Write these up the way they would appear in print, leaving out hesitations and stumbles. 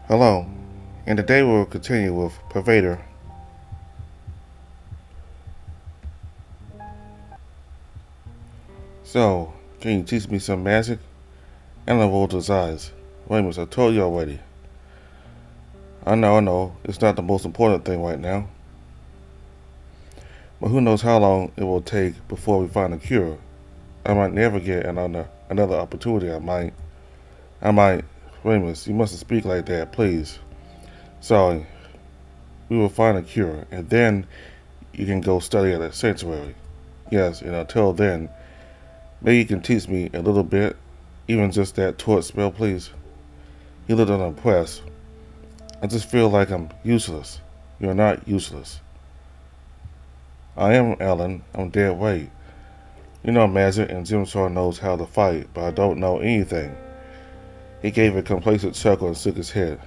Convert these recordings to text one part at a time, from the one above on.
Hello, and today we'll continue with Pervader. So, can you teach me some magic? And I rolled his eyes. Wait a minute, I told you already. I know, it's not the most important thing right now. But who knows how long it will take before we find a cure. I might never get another opportunity. I might, wait a minute, you mustn't speak like that, please. Sorry, we will find a cure, and then you can go study at a sanctuary. Yes, and until then, maybe you can teach me a little bit, even just that torch spell, please. He looked unimpressed. I just feel like I'm useless. You're not useless. I am, Ellen. I'm dead weight. You know magic, and Jim Shaw knows how to fight, but I don't know anything. He gave a complacent chuckle and shook his head.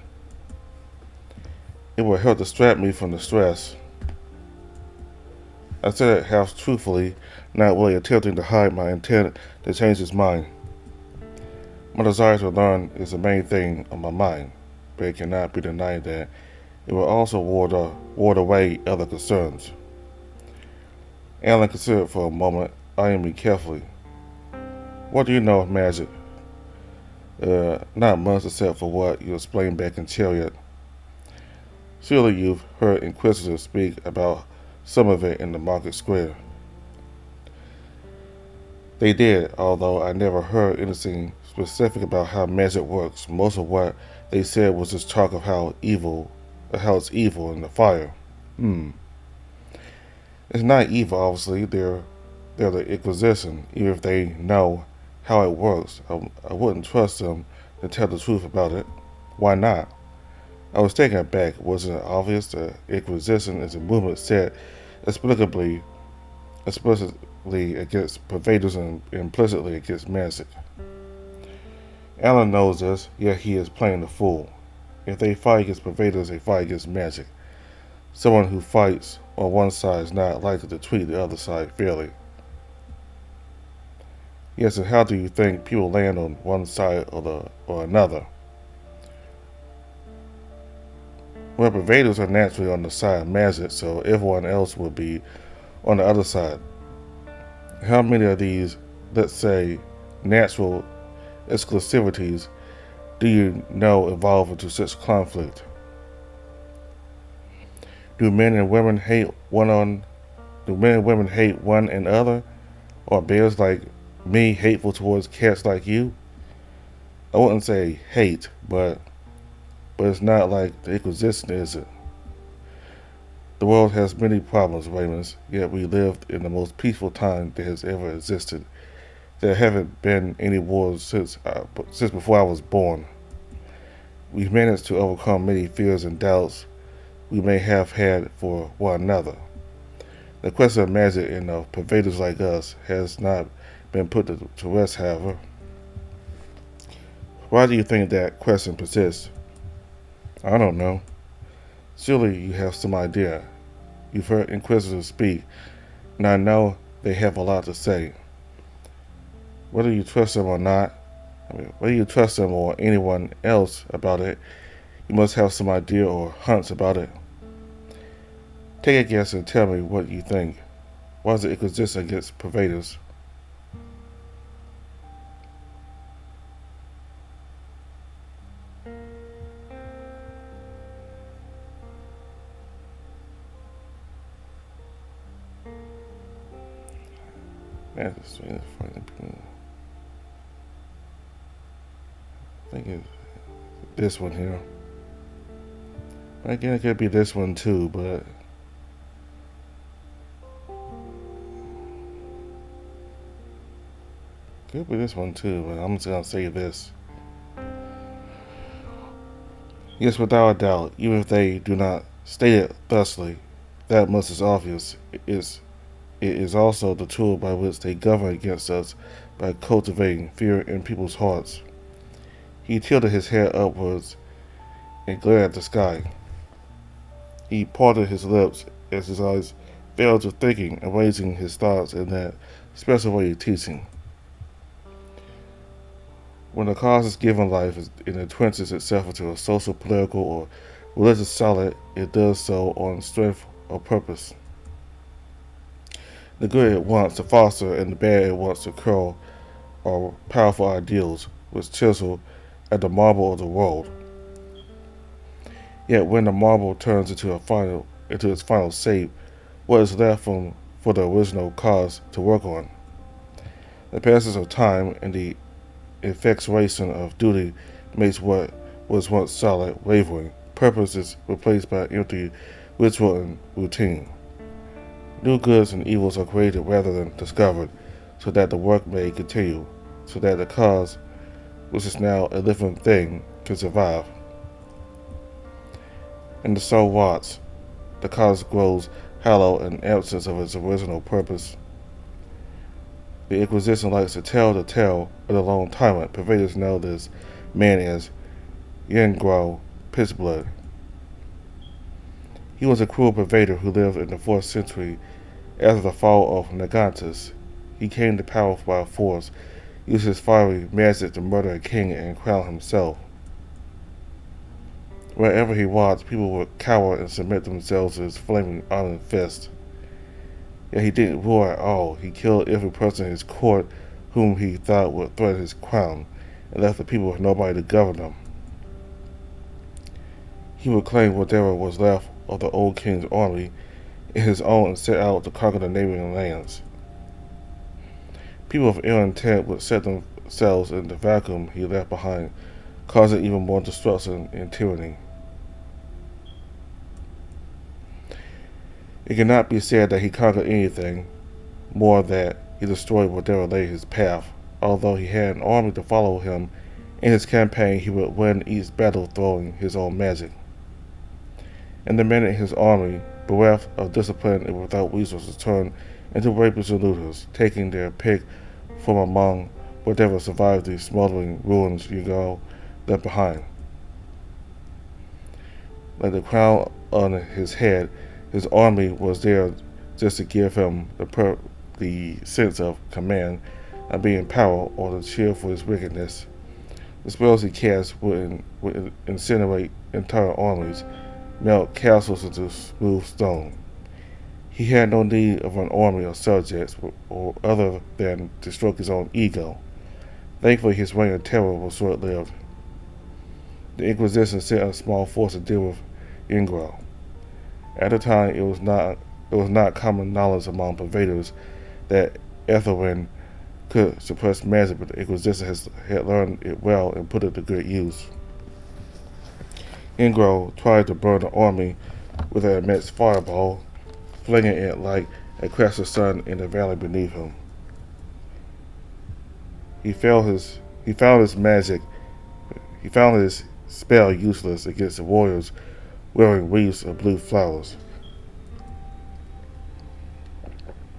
It will help distract me from the stress. I said it half truthfully, not really attempting to hide my intent to change his mind. My desire to learn is the main thing on my mind, but it cannot be denied that it will also ward away other concerns. Alan considered for a moment, eyeing me carefully. What do you know of magic? Not much except for what you explained back in Chariot. Surely you've heard inquisitors speak about some of it in the market square. They did, although I never heard anything specific about how magic works. Most of what they said was just talk of how it's evil in the fire. Hmm. It's not evil, obviously. They're the Inquisition. Even if they know how it works, I wouldn't trust them to tell the truth about it. Why not? I was taken aback. Wasn't it obvious? The Inquisition is a movement set explicitly against pervaders and implicitly against magic. Alan knows this, yet he is playing the fool. If they fight against pervaders, they fight against magic. Someone who fights on one side is not likely to treat the other side fairly. Yes, and how do you think people land on one side or another? Well, pervaders are naturally on the side of magic, so everyone else will be on the other side. How many of these, let's say, natural exclusivities do you know evolve into such conflict? Do men and women hate one another? Or bears like me hateful towards cats like you? I wouldn't say hate, but it's not like the Inquisition, is it? The world has many problems, Raymond, yet we lived in the most peaceful time that has ever existed. There haven't been any wars since before I was born. We've managed to overcome many fears and doubts we may have had for one another. The question of magic and of pervaders like us has not been put to rest, however. Why do you think that question persists? I don't know. Surely you have some idea. You've heard inquisitors speak, and I know they have a lot to say. Whether you trust them or not, whether you trust them or anyone else about it, you must have some idea or hunch about it. Take a guess and tell me what you think. Why is the Inquisition against pervaders? That's funny. I think it's this one here. Again, it could be this one too, but could be this one too. But I'm just gonna say this. Yes, without a doubt, even if they do not state it thusly, that much is obvious. It is also the tool by which they govern against us by cultivating fear in people's hearts. He tilted his head upwards and glared at the sky. He parted his lips as his eyes fell to thinking, arranging his thoughts in that special way of teaching. When a cause is given life and entrenches itself into a social, political, or religious solid, it does so on strength or purpose. The good it wants to foster and the bad it wants to curl are powerful ideals which chisel at the marble of the world. Yet when the marble turns into its final shape, what is left for the original cause to work on? The passage of time and the effectuation of duty makes what was once solid wavering. Purpose is replaced by empty ritual and routine. New goods and evils are created rather than discovered, so that the work may continue, so that the cause, which is now a living thing, can survive. And the soul rots. The cause grows hollow in absence of its original purpose. The Inquisition likes to tell the tale of the lone tyrant. Pervaders know this man as Yengro Pitchblood. He was a cruel pervader who lived in the 4th century after the fall of Nagantus. He came to power by force, used his fiery magic to murder a king and crown himself. Wherever he was, people would cower and submit themselves to his flaming iron fist. Yet he didn't rule at all. He killed every person in his court whom he thought would threaten his crown, and left the people with nobody to govern them. He would claim whatever was left of the old king's army in his own and set out to conquer the neighboring lands. People of ill intent would set themselves in the vacuum he left behind, causing even more destruction and tyranny. It cannot be said that he conquered anything, more that he destroyed whatever lay his path. Although he had an army to follow him in his campaign, he would win each battle throwing his own magic. And the men in his army, bereft of discipline and without resources, turned into rapists and looters, taking their pick from among whatever survived the smoldering ruins Hugo left behind. Like the crown on his head, his army was there just to give him the sense of command, of being in power, or to cheer for his wickedness. The spells he cast would incinerate entire armies, melt castles into smooth stone. He had no need of an army of subjects or other than to stroke his own ego. Thankfully, his reign of terror was short-lived. The Inquisition sent a small force to deal with Ingro. At the time, it was not common knowledge among pervaders that Ethelwyn could suppress magic, but the Inquisition had learned it well and put it to good use. Ingro tried to burn the army with an immense fireball, flinging it like a crash of sun in the valley beneath him. He found his spell useless against the warriors wearing wreaths of blue flowers.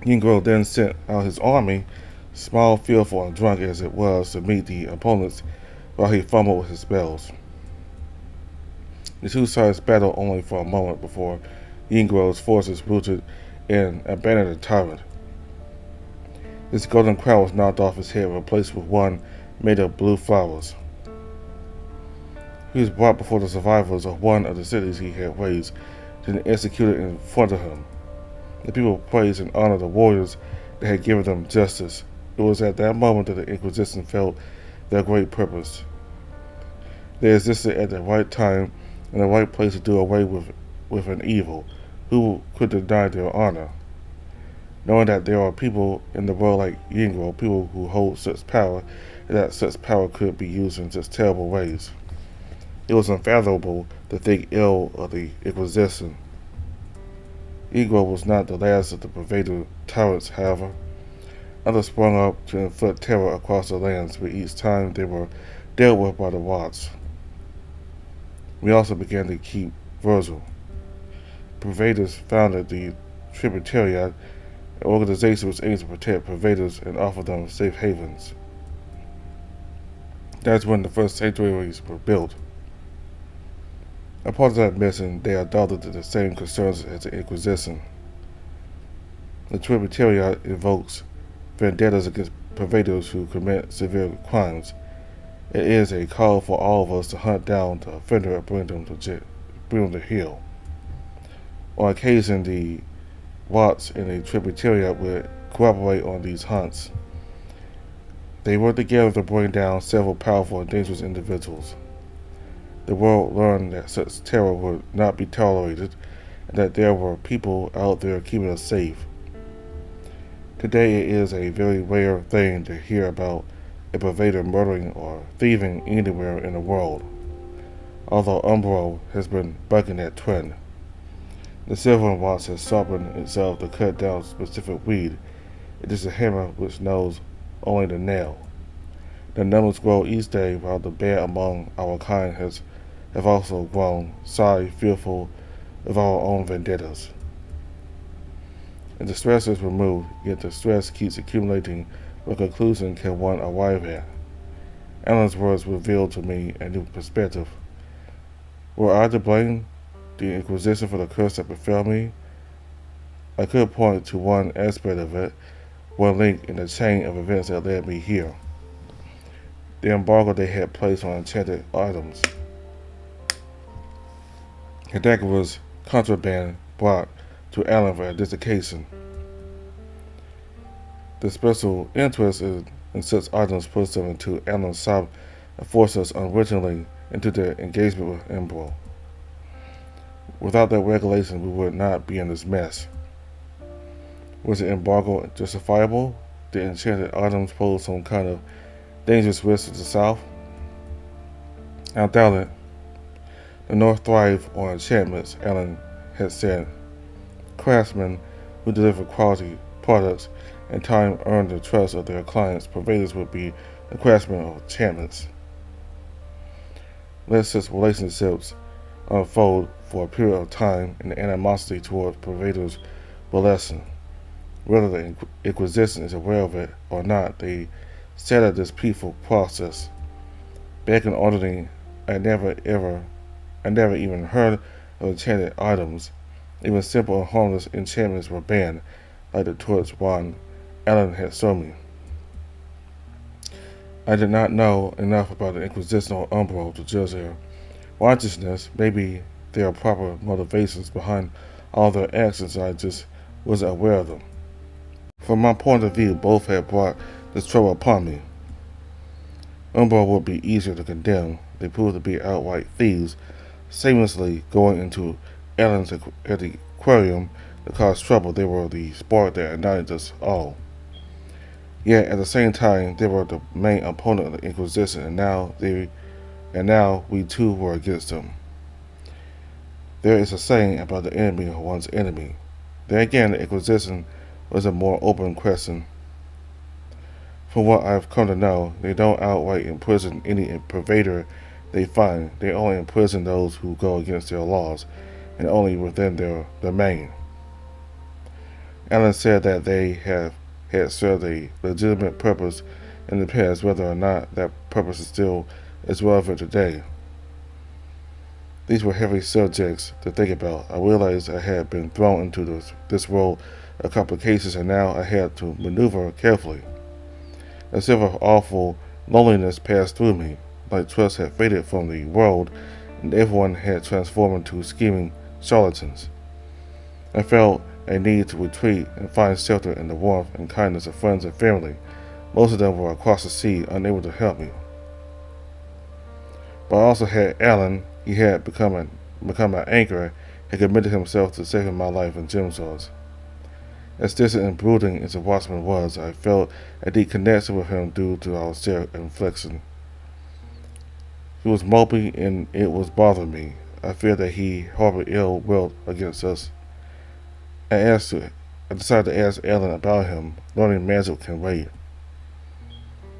Ingro then sent out his army, small, fearful, and drunk as it was, to meet the opponents while he fumbled with his spells. The two sides battled only for a moment before Ingro's forces routed and abandoned the tyrant. His golden crown was knocked off his head and replaced with one made of blue flowers. He was brought before the survivors of one of the cities he had razed, then executed in front of him. The people praised and honored the warriors that had given them justice. It was at that moment that the Inquisition felt their great purpose. They existed at the right time and the right place to do away with an evil. Who could deny their honor? Knowing that there are people in the world like Yingro, people who hold such power, and that such power could be used in such terrible ways. It was unfathomable to think ill of the Inquisition. Yingro was not the last of the Pervader tyrants, however. Others sprung up to inflict terror across the lands, but each time they were dealt with by the Watts. We also began to keep Virgil. Pervaders founded the Tributariat, an organization which aims to protect pervaders and offer them safe havens. That's when the first sanctuaries were built. A part of that mission, they adopted the same concerns as the Inquisition. The Tributariat invokes vendettas against pervaders who commit severe crimes. It is a call for all of us to hunt down the offender and bring them to heel. On occasion, the Watts and the Tributariat would cooperate on these hunts. They worked together to bring down several powerful and dangerous individuals. The world learned that such terror would not be tolerated and that there were people out there keeping us safe. Today it is a very rare thing to hear about a pervader murdering or thieving anywhere in the world, although Umbro has been bucking that trend. The silver watch has sharpened itself to cut down specific weed. It is a hammer which knows only the nail. The numbers grow each day while the bad among our kind have also grown, sorry, fearful of our own vendettas. And the stress is removed, yet the stress keeps accumulating. What conclusion can one arrive at? Alan's words revealed to me a new perspective. Were I to blame the Inquisition for the curse that befell me? I could point to one aspect of it, one link in the chain of events that led me here. The embargo they had placed on enchanted items. And that was contraband brought to Alan for this occasion. The special interest in such items puts them into Alan's shop and forces us unwittingly into their engagement with Embro. Without that regulation, we would not be in this mess. Was the embargo justifiable? Did enchanted items pose some kind of dangerous risk to the South? I doubt it. The North thrive on enchantments, Alan had said. Craftsmen who deliver quality products and time earn the trust of their clients. Pervaders would be the craftsmen of enchantments. Let such relationships unfold for a period of time, and the animosity towards pervaders will lessen. Whether the Inquisition is aware of it or not, they started this peaceful process. Back in auditing, I never even heard of enchanted items. Even simple and harmless enchantments were banned, like the torch wand Alan had shown me. I did not know enough about the Inquisition or Umbro to judge their righteousness. Maybe there are proper motivations behind all their actions, and I just wasn't aware of them. From my point of view, both had brought this trouble upon me. Umbro would be easier to condemn. They proved to be outright thieves, shamelessly going into Alan's aquarium to cause trouble. They were the spark that ignited us all. Yet at the same time, they were the main opponent of the Inquisition, and now we too were against them. There is a saying about the enemy of one's enemy. Then again, the Inquisition was a more open question. From what I've come to know, they don't outright imprison any pervader they find. They only imprison those who go against their laws, and only within their domain. Alan said that they had served a legitimate purpose in the past, whether or not that purpose is still as relevant today. These were heavy subjects to think about. I realized I had been thrown into this world of complications, and now I had to maneuver carefully. A sense of awful loneliness passed through me, like trust had faded from the world, and everyone had transformed into scheming charlatans. I felt a need to retreat and find shelter in the warmth and kindness of friends and family. Most of them were across the sea, unable to help me. But I also had Alan. He had become an anchor and committed himself to saving my life in gem swords. As distant and brooding as the watchman was, I felt a deep connection with him due to our shared affliction. He was mopey, and it was bothering me. I feared that he harbored ill will against us. I decided to ask Alan about him. Learning magic can wait.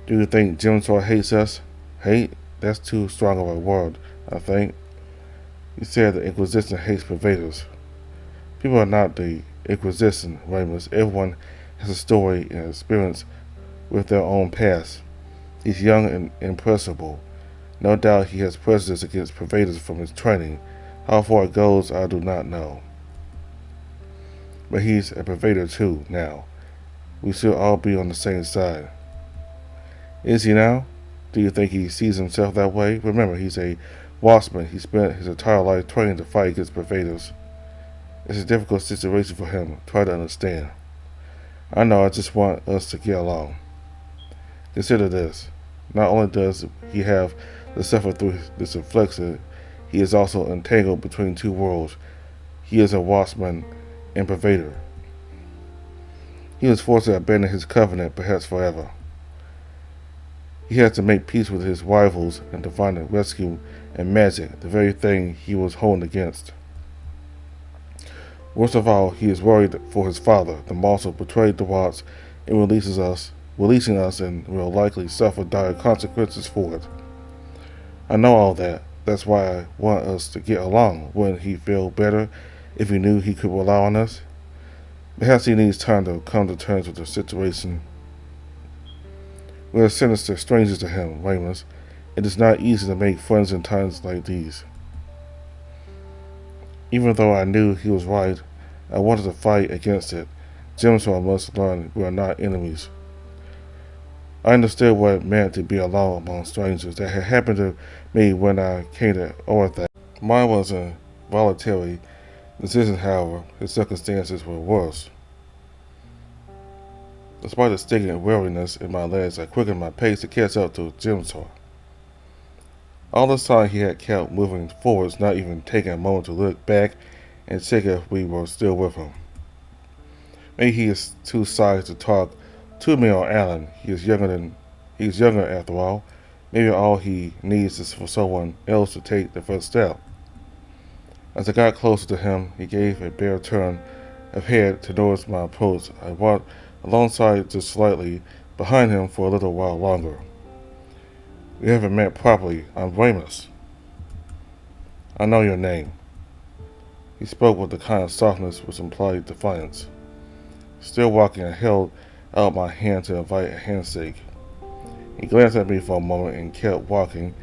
Do you think Gem Sword hates us? Hate? That's too strong of a word, I think. You said the Inquisition hates pervaders. People are not the Inquisition, Ramus. Everyone has a story and experience with their own past. He's young and impressible. No doubt he has prejudice against pervaders from his training. How far it goes, I do not know. But he's a pervader too, now. We should all be on the same side. Is he now? Do you think he sees himself that way? Remember, he's a Wasman. He spent his entire life training to fight against Pervaders. It's a difficult situation for him. Try to understand. I know, I just want us to get along. Consider this. Not only does he have to suffer through this affliction, he is also entangled between two worlds. He is a Wasman and Pervader. He was forced to abandon his covenant, perhaps forever. He has to make peace with his rivals and to find a rescue in magic, the very thing he was holding against. Worst of all, he is worried for his father. The monster betrayed the Watts and releasing us and will likely suffer dire consequences for it. I know all that. That's why I want us to get along. Wouldn't he feel better if he knew he could rely on us? Perhaps he needs time to come to terms with the situation. We are sinister strangers to him, Ramus. It is not easy to make friends in times like these. Even though I knew he was right, I wanted to fight against it. Gemsor must learn we are not enemies. I understood what it meant to be alone among strangers. That had happened to me when I came to Ortha. Mine was a voluntary decision, however. His circumstances were worse. Despite the stinging weariness in my legs, I quickened my pace to catch up to Gemsor. All this time he had kept moving forwards, not even taking a moment to look back and check if we were still with him. Maybe he is too shy to talk to me or Alan. He is younger after all. Maybe all he needs is for someone else to take the first step. As I got closer to him, he gave a bare turn of head to notice my approach. I walked alongside just slightly behind him for a little while longer. We haven't met properly. I'm Ramus. I know your name. He spoke with the kind of softness which implied defiance. Still walking, I held out my hand to invite a handshake. He glanced at me for a moment and kept walking.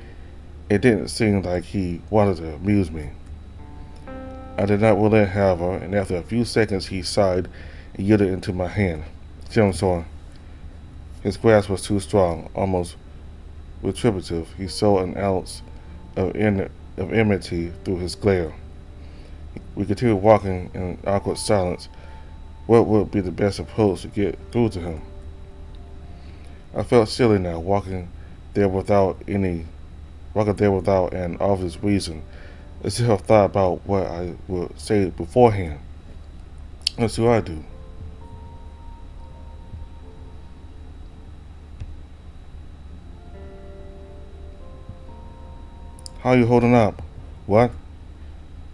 It didn't seem like he wanted to amuse me. I did not relent, however, and after a few seconds he sighed and yielded into my hand. Gemsor. His grasp was too strong, almost retributive. He saw an ounce of enmity through his glare. We continued walking in awkward silence. What would be the best approach to get through to him? I felt silly now, walking there without an obvious reason. I still have thought about what I would say beforehand. That's what I do. How you holding up? What?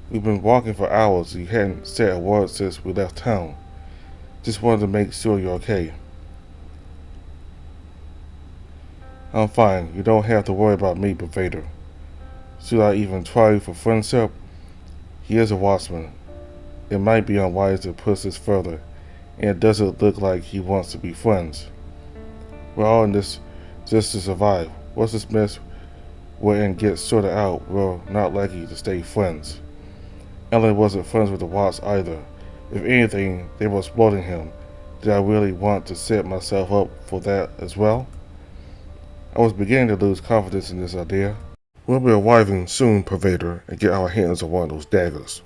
We've been walking for hours. You hadn't said a word since we left town. Just wanted to make sure you're okay. I'm fine. You don't have to worry about me, Pervader. Should I even try for friendship? He is a Watchman. It might be unwise to push this further, and it doesn't look like he wants to be friends. We're all in this just to survive. Once this mess we're in gets sorted out, we're not likely to stay friends. Ellen wasn't friends with the Watts either. If anything, they were exploiting him. Did I really want to set myself up for that as well? I was beginning to lose confidence in this idea. We'll be arriving soon, Pervader, and get our hands on one of those daggers.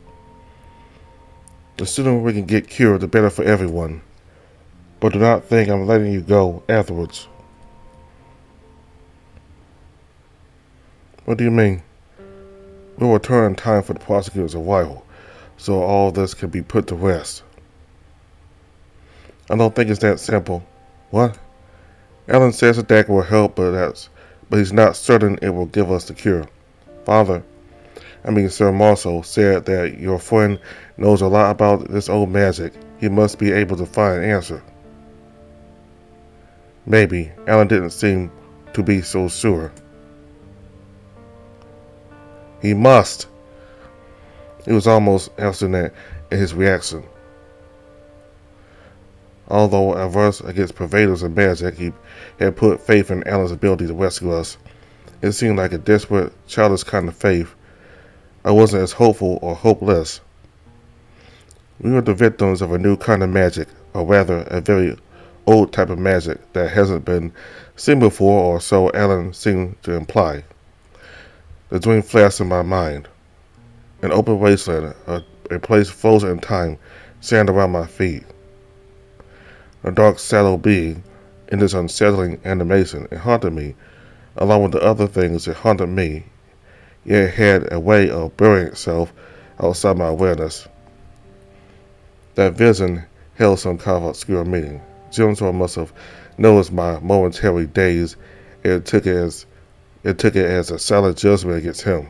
The sooner we can get cured, the better for everyone. But do not think I'm letting you go afterwards. What do you mean? We'll return in time for the prosecutor's arrival, so all this can be put to rest. I don't think it's that simple. What? Alan says the dagger will help, but he's not certain it will give us the cure. Sir Marceau said that your friend knows a lot about this old magic. He must be able to find an answer. Maybe. Alan didn't seem to be so sure. He must. It was almost obstinate in his reaction. Although averse against Pervaders and magic, he had put faith in Alan's ability to rescue us. It seemed like a desperate, childish kind of faith. I wasn't as hopeful or hopeless. We were the victims of a new kind of magic, or rather, a very old type of magic that hasn't been seen before, or so Alan seemed to imply. The dream flashed in my mind. An open wasteland, a place frozen in time, sand around my feet. A dark shadow being, in this unsettling animation, it haunted me, along with the other things that haunted me, yet it had a way of burying itself outside my awareness. That vision held some kind of obscure meaning. Jimsor must have noticed my momentary daze, and took it as a silent judgment against him,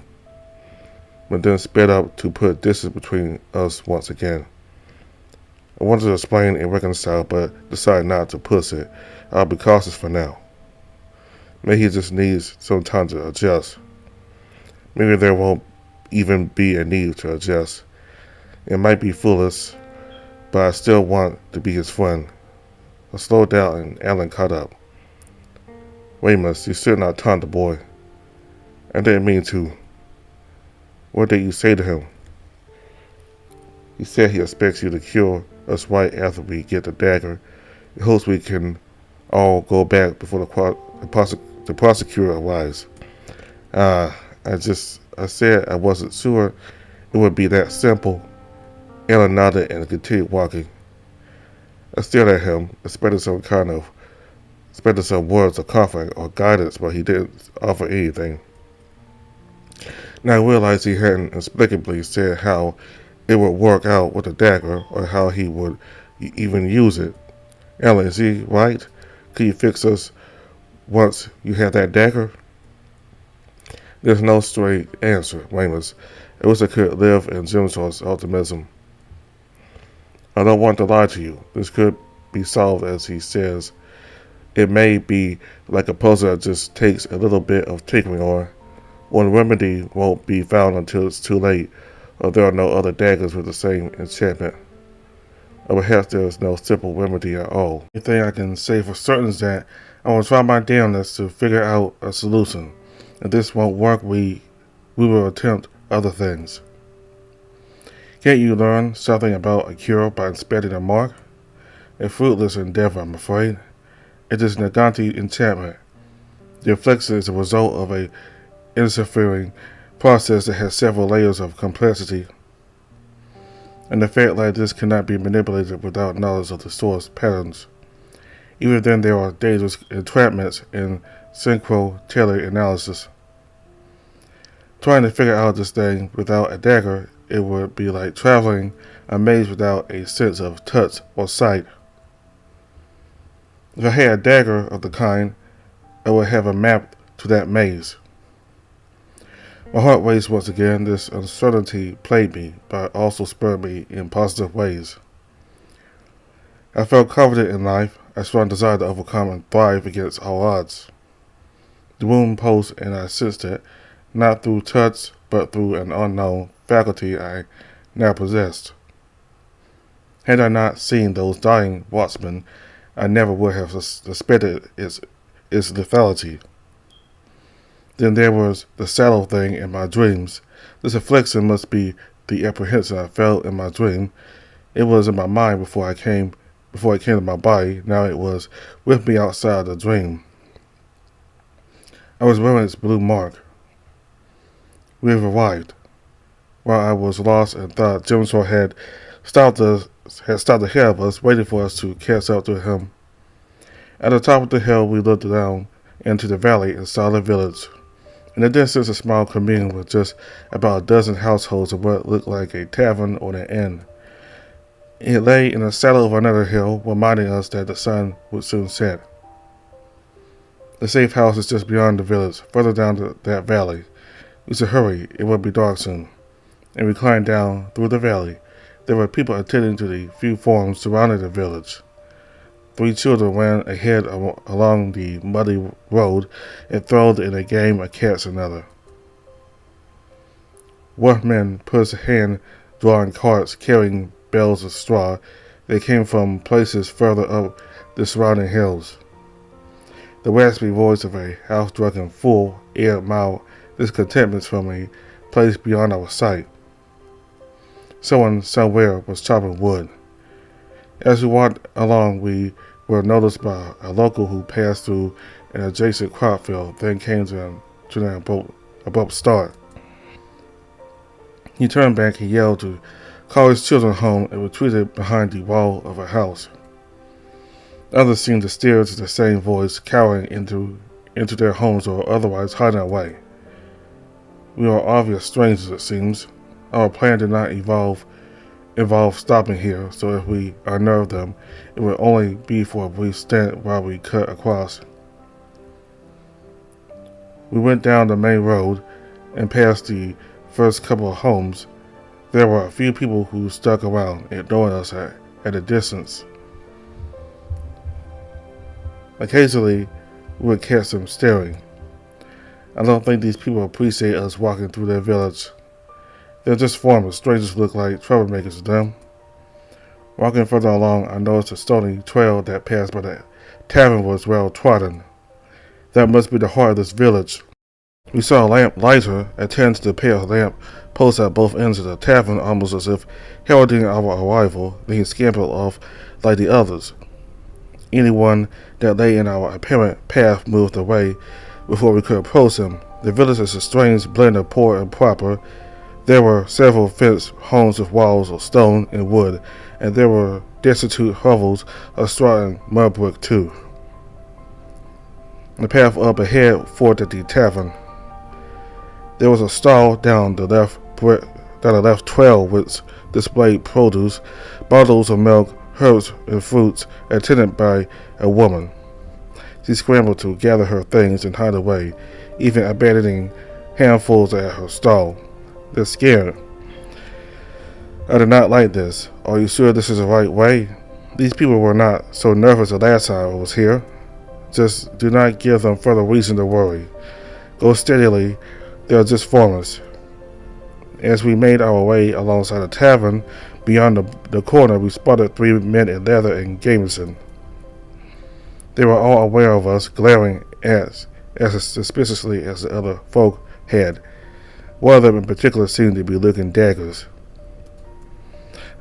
but then sped up to put distance between us once again. I wanted to explain and reconcile, but decided not to push it. I'll be cautious for now. Maybe he just needs some time to adjust. Maybe there won't even be a need to adjust. It might be foolish, but I still want to be his friend. I slowed down and Alan caught up. Weymouth, you should not taunt the boy. I didn't mean to. What did you say to him? He said he expects you to cure us right after we get the dagger. He hopes we can all go back before the prosecutor arrives. I said I wasn't sure it would be that simple. Alan nodded and continued walking. I stared at him, expecting some words of comfort or guidance, but he didn't offer anything. Now I realized he hadn't inexplicably said how it would work out with the dagger, or how he would even use it. Alan, is he right? Could you fix us once you have that dagger? There's no straight answer, Weymouth. I wish I could live in Jimsor's optimism. I don't want to lie to you. This could be solved as he says. It may be like a puzzle that just takes a little bit of tinkering on. One remedy won't be found until it's too late, or there are no other daggers with the same enchantment. Or perhaps there is no simple remedy at all. The thing I can say for certain is that I will try my damnedest to figure out a solution. If this won't work, we will attempt other things. Can't you learn something about a cure by inspecting a mark? A fruitless endeavor, I'm afraid. It is an Naganti enchantment. The affliction is a result of a interfering process that has several layers of complexity. An effect like this cannot be manipulated without knowledge of the source patterns. Even then, there are dangerous entrapments in synchro-tailored analysis. Trying to figure out this thing without a dagger, it would be like traveling a maze without a sense of touch or sight. If I had a dagger of the kind, I would have a map to that maze. My heart raced once again. This uncertainty plagued me, but also spurred me in positive ways. I felt confident in life, a strong desire to overcome and thrive against all odds. The wound pulsed, and I sensed it, not through touch, but through an unknown faculty I now possessed. Had I not seen those dying watchmen, I never would have suspected its lethality. Then there was the saddle thing in my dreams. This affliction must be the apprehension I felt in my dream. It was in my mind before it came to my body. Now it was with me outside the dream. I was wearing its blue mark. We have arrived. While I was lost and thought Jimsor had stopped ahead of us, waiting for us to catch up to him. At the top of the hill, we looked down into the valley and saw the village. In the distance, a small commune with just about a dozen households of what looked like a tavern or an inn. It lay in the saddle of another hill, reminding us that the sun would soon set. The safe house is just beyond the village, further down that valley. We should hurry, it will be dark soon. And we climbed down through the valley. There were people attending to the few farms surrounding the village. 3 children ran ahead along the muddy road, enthralled in a game of cats and other. Workmen pushed hand-drawn carts carrying bales of straw. They came from places further up the surrounding hills. The raspy voice of a half-drunken fool aired mild discontentment from a place beyond our sight. Someone somewhere was chopping wood. As we walked along, we were noticed by a local who passed through an adjacent crop field, then came to an abrupt start. He turned back and yelled to call his children home and retreated behind the wall of a house. Others seemed to stare to the same voice, cowering into their homes or otherwise hiding away. We are obvious strangers, it seems. Our plan did not involve stopping here, so if we unnerved them, it would only be for a brief stint while we cut across. We went down the main road and past the first couple of homes. There were a few people who stuck around, ignoring us at a distance. Occasionally, we would catch them staring. I don't think these people appreciate us walking through their village. They're just farmers. Strangers look like troublemakers to them. Walking further along, I noticed a stony trail that passed by the tavern was well trodden. That must be the heart of this village. We saw a lamp lighter attend to the pair of lamp posts at both ends of the tavern, almost as if heralding our arrival. Then he scampered off like the others. Anyone that lay in our apparent path moved away before we could approach him. The village is a strange blend of poor and proper. There were several fenced homes with walls of stone and wood, and there were destitute hovels of straw and mud brick too. The path up ahead forked at the tavern. There was a stall down the left trail which displayed produce, bottles of milk, herbs, and fruits, attended by a woman. She scrambled to gather her things and hide away, even abandoning handfuls at her stall. They're scared. I did not like this. Are you sure this is the right way? These people were not so nervous the last time I was here. Just do not give them further reason to worry. Go steadily. They are just farmers. As we made our way alongside the tavern, beyond the corner, we spotted 3 men in leather and gamison. They were all aware of us, glaring as suspiciously as the other folk had. One of them in particular seemed to be looking daggers.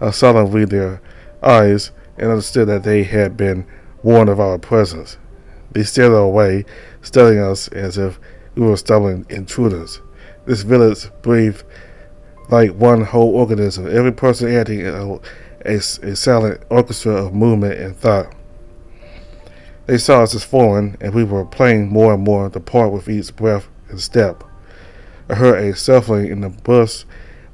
I saw them read their eyes and understood that they had been warned of our presence. They stared away, studying us as if we were stumbling intruders. This village breathed like one whole organism, every person acting in a silent orchestra of movement and thought. They saw us as foreign, and we were playing more and more to part with each breath and step. I heard a scuffling in the bush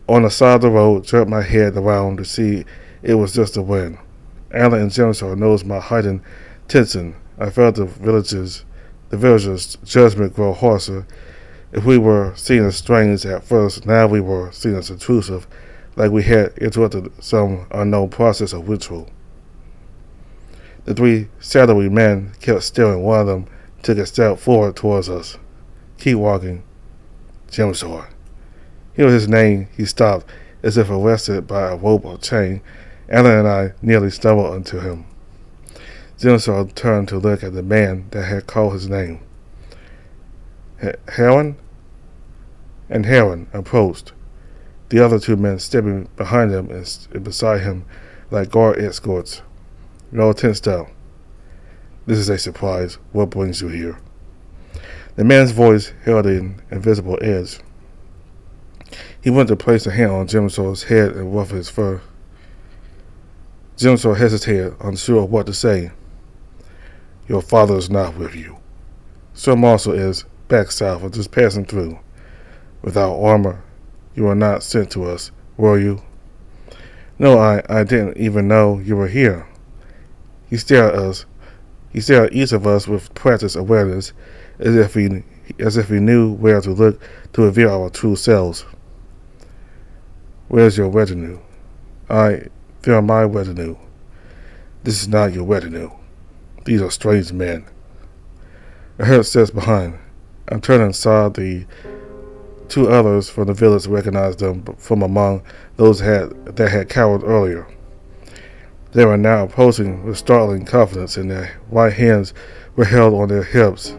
on the side of the road, jerked my head around to see it was just the wind. Alan and Jennifer noticed my heightened tension. I felt the villagers' judgment grow harsher. If we were seen as strange at first, now we were seen as intrusive, like we had interrupted some unknown process of ritual. The 3 shadowy men kept staring. One of them took a step forward towards us. Keep walking. Jimsor. Hearing his name, he stopped, as if arrested by a rope or chain. Alan and I nearly stumbled into him. Jimsor turned to look at the man that had called his name. Heron? And Heron approached, the other 2 men stepping behind him and beside him like guard escorts. We all tensed up. This is a surprise. What brings you here? The man's voice held an invisible edge. He went to place a hand on Jimsor's head and ruffle his fur. Jimsor hesitated, unsure of what to say. Your father is not with you. Sir Marshall is back south or just passing through. Without armor, you were not sent to us, were you? No, I didn't even know you were here. He stared at us. He stared at each of us with practiced awareness, as if he knew where to look to reveal our true selves. Where's your retinue? They are my retinue. This is not your retinue. These are strange men. I heard steps behind. I turned and saw the 2 others from the village, recognized them from among those that had cowered earlier. They were now approaching with startling confidence, and their right hands were held on their hips,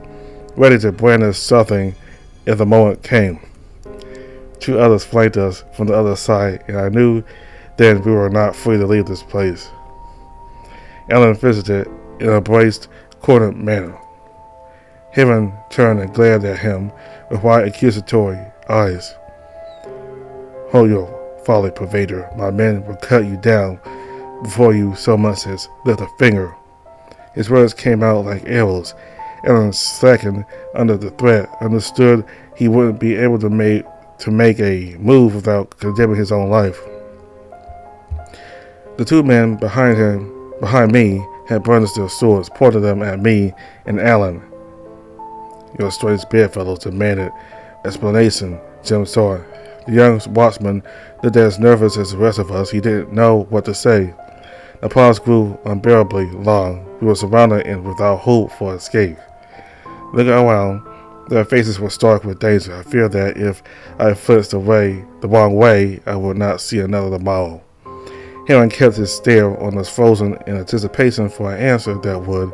ready to brandish something if the moment came. 2 others flanked us from the other side, and I knew then we were not free to leave this place. Ellen visited in a braced, cornered manner. Heaven turned and glared at him with wide accusatory eyes. Hold your folly, Pervader. My men will cut you down before you so much as lift a finger. His words came out like arrows. Ellen slackened under the threat, understood he wouldn't be able to make a move without condemning his own life. The two men behind me, had brandished their swords, pointed them at me and Allen. Your strange bedfellows demanded explanation, Jim saw. The young watchman looked as nervous as the rest of us. He didn't know what to say. The pause grew unbearably long. We were surrounded and without hope for escape. Looking around, their faces were stark with danger. I feared that if I flinched the wrong way, I would not see another tomorrow. Heron kept his stare on us, frozen in anticipation for an answer that would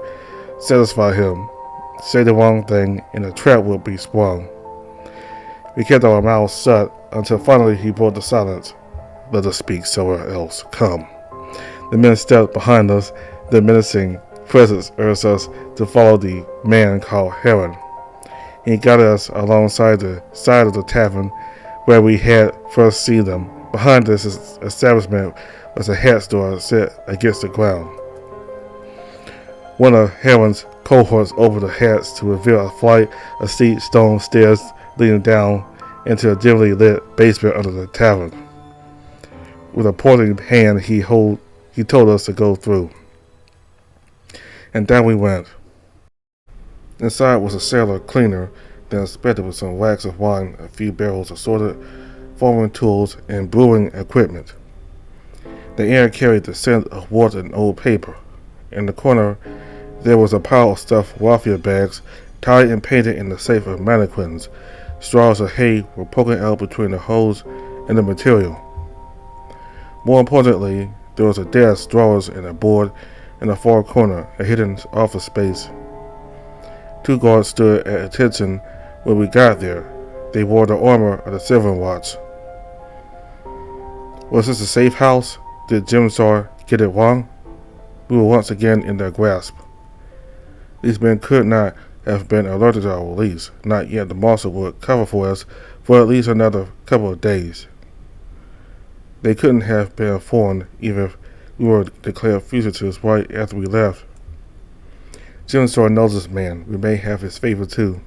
satisfy him. Say the wrong thing, and a trap would be sprung. We kept our mouths shut until finally he broke the silence. Let us speak somewhere else. Come. The men stepped behind us. The menacing presence urged us to follow the man called Heron. He guided us alongside the side of the tavern where we had first seen them. Behind this establishment was a hat store set against the ground. One of Heron's cohorts opened the hats to reveal a flight of steep stone stairs leading down into a dimly lit basement under the tavern. With a pointing hand, he told us to go through. And down we went. Inside was a cellar cleaner than expected, with some racks of wine, a few barrels, assorted farming tools, and brewing equipment. The air carried the scent of wood and old paper. In the corner, there was a pile of stuffed raffia bags, tied and painted in the shape of mannequins. Straws of hay were poking out between the holes in the material. More importantly, there was a desk, drawers, and a board in the far corner, a hidden office space. Two guards stood at attention when we got there. They wore the armor of the Silver Watch. Was this a safe house? Did Jim Saw get it wrong? We were once again in their grasp. These men could not have been alerted to our release. Not yet. The marshal would cover for us for at least another couple of days. They couldn't have been informed even if we were declared fugitives right after we left. Jim Saw knows this man. We may have his favor too.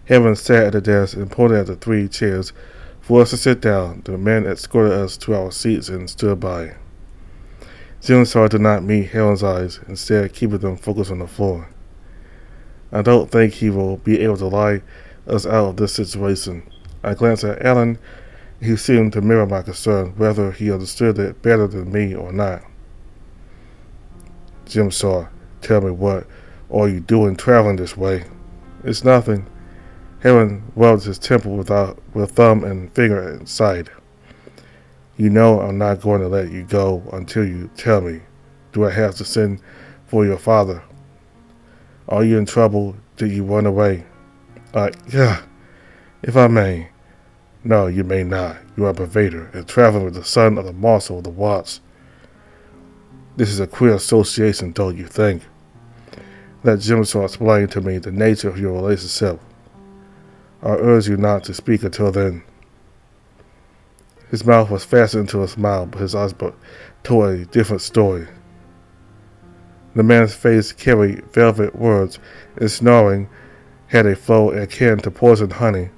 Heaven sat at the desk and pointed at the three chairs for us to sit down. The men escorted us to our seats and stood by. Jim Saw did not meet Helen's eyes, instead keeping them focused on the floor. I don't think he will be able to lie us out of this situation. I glanced at Alan. He seemed to mirror my concern, whether he understood it better than me or not. Jim Saw, tell me, what are you doing traveling this way? It's nothing. Heron rubbed his temple with thumb and finger inside. You know I'm not going to let you go until you tell me. Do I have to send for your father? Are you in trouble? Did you run away? If I may. No, you may not. You are a Pervader and traveling with the son of the marshal of the Watts. This is a queer association, don't you think? Let Jim Saw explain to me the nature of your relationship. I urge you not to speak until then. His mouth was fastened into a smile, but his eyes told a different story. The man's face carried velvet words, and snoring had a flow akin to poisoned honey.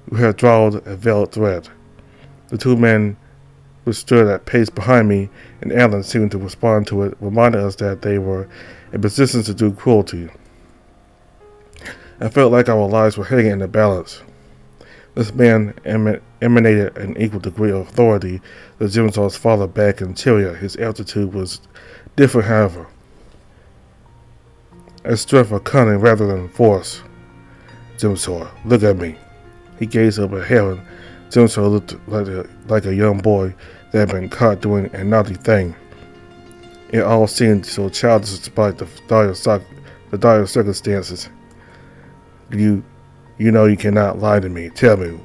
We had drawn a veiled thread. The two men who stood at pace behind me and Alan seemed to respond to it, reminded us that they were in position to do cruelty. I felt like our lives were hanging in the balance. This man emanated an equal degree of authority to Jim Saw's father back in Chiria. His altitude was different, however. A strength of cunning rather than force. Jim Saw, look at me. He gazed up at Heron. Jim Saw looked like a young boy that had been caught doing a naughty thing. It all seemed so childish despite the dire circumstances. You know you cannot lie to me. Tell me,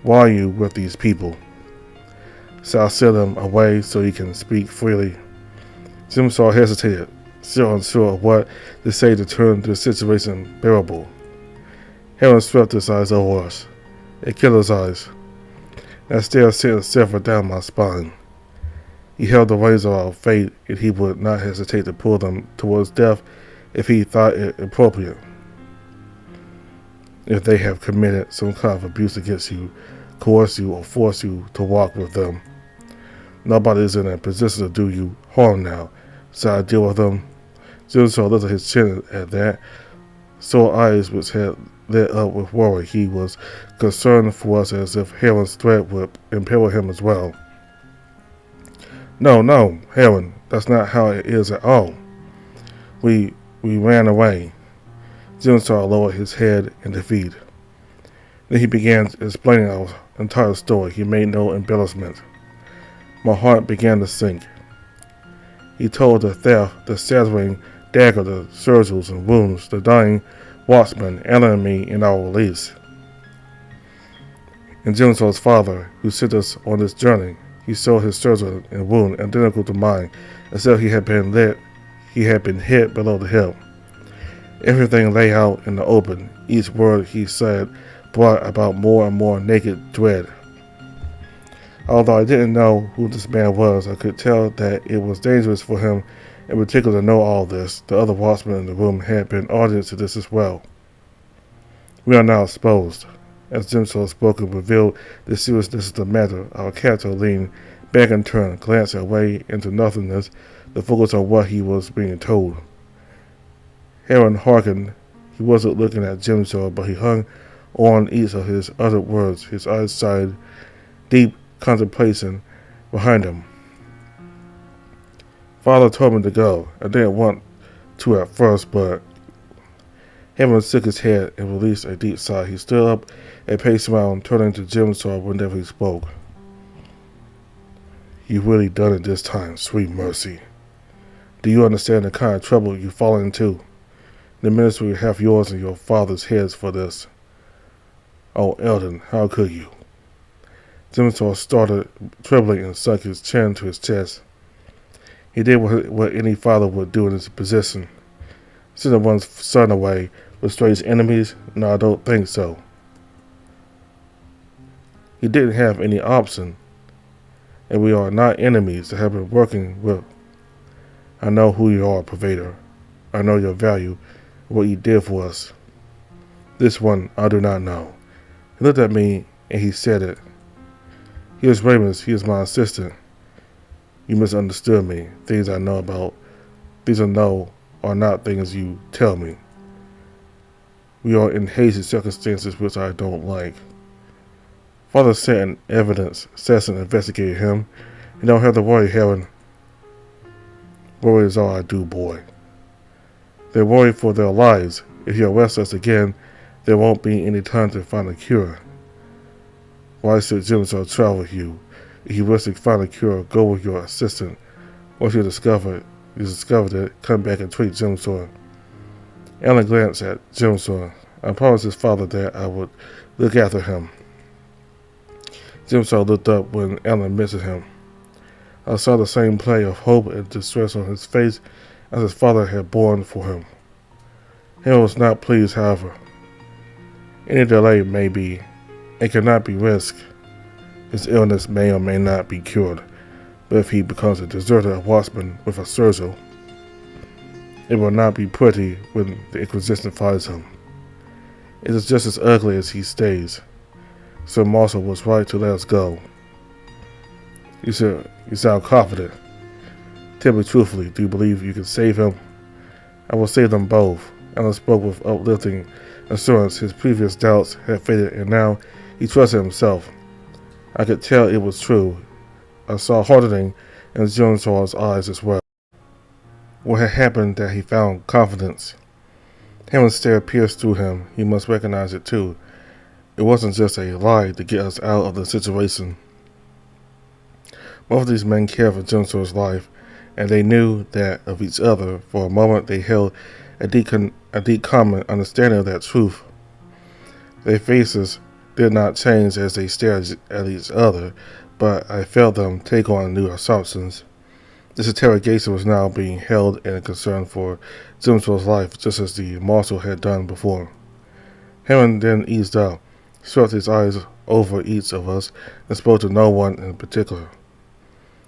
why are you with these people? So I'll send them away so you can speak freely. Jigsaw hesitated, still unsure of what to say to turn the situation bearable. Heaven swept his eyes over us, a killer's eyes. That stare sent a shiver down my spine. He held the reins of our fate, and he would not hesitate to pull them towards death if he thought it appropriate. If they have committed some kind of abuse against you, coerce you, or force you to walk with them, nobody is in a position to do you harm now, so I deal with them. Jigsaw lifted his chin at that, sore eyes which had lit up with worry. He was concerned for us as if Heron's threat would imperil him as well. No, Heron, that's not how it is at all. We ran away. Jigsaw lowered his head in defeat. Then he began explaining our entire story. He made no embellishment. My heart began to sink. He told the theft, the shattering dagger, the surgeries and wounds, the dying watchman, Alan and me, in our release. And Jigsaw's father, who sent us on this journey, he saw his surgery and wound identical to mine, as if he had been hit below the hip. Everything lay out in the open. Each word he said brought about more and more naked dread. Although I didn't know who this man was, I could tell that it was dangerous for him in particular to know all this. The other watchmen in the room had been audience to this as well. We are now exposed. As Jigsaw spoke and revealed the seriousness of the matter, our captor leaned back and turned, glancing away into nothingness, to focus on what he was being told. Heron hearkened. He wasn't looking at Jigsaw, but he hung on each of his uttered words, his eyes sighed, deep contemplation behind him. Father told me to go. I didn't want to at first, but Heron shook his head and released a deep sigh. He stood up and paced around, turning to Jigsaw whenever he spoke. You've really done it this time, sweet mercy. Do you understand the kind of trouble you've fallen into? The ministry will have yours and your father's heads for this. Oh, Eldon, how could you? Jigsaw started trembling and sunk his chin to his chest. He did what any father would do in his position. Sending one's son away with strange enemies? No, I don't think so. He didn't have any option, and we are not enemies that have been working with. I know who you are, Pervader. I know your value, what you did for us. This one I do not know. He looked at me and he said it. He is Ramus, he is my assistant. You misunderstood me. Things I know about, things I know are not things you tell me. We are in hazy circumstances which I don't like. Father sent in evidence. Sesson investigated him. You don't have to worry, Heron. Worry is all I do, boy. They're worried for their lives. If you arrest us again, there won't be any time to find a cure. Why should Jigsaw travel with you? If you wish to find a cure, go with your assistant. Once you discover it, come back and treat Jigsaw. Alan glanced at Jigsaw. I promised his father that I would look after him. Jigsaw looked up when Alan mentioned him. I saw the same play of hope and distress on his face as his father had borne for him. He was not pleased, however. Any delay may be, and cannot be risked. His illness may or may not be cured, but if he becomes a deserter watchman with a surgeon, it will not be pretty when the Inquisition finds him. It is just as ugly as he stays. Sir Marshall was right to let us go. You sound confident. Tell me truthfully, do you believe you can save him? I will save them both. Alan spoke with uplifting assurance. His previous doubts had faded, and now he trusted himself. I could tell it was true. I saw hardening in Jigsaw's eyes as well. What had happened that he found confidence? Heron's stare pierced through him. He must recognize it too. It wasn't just a lie to get us out of the situation. Both of these men cared for Jigsaw's life, and they knew that of each other. For a moment they held a deep common understanding of that truth. Their faces did not change as they stared at each other, but I felt them take on new assumptions. This interrogation was now being held in a concern for Zimswell's life, just as the marshal had done before. Heron then eased up, swept his eyes over each of us, and spoke to no one in particular.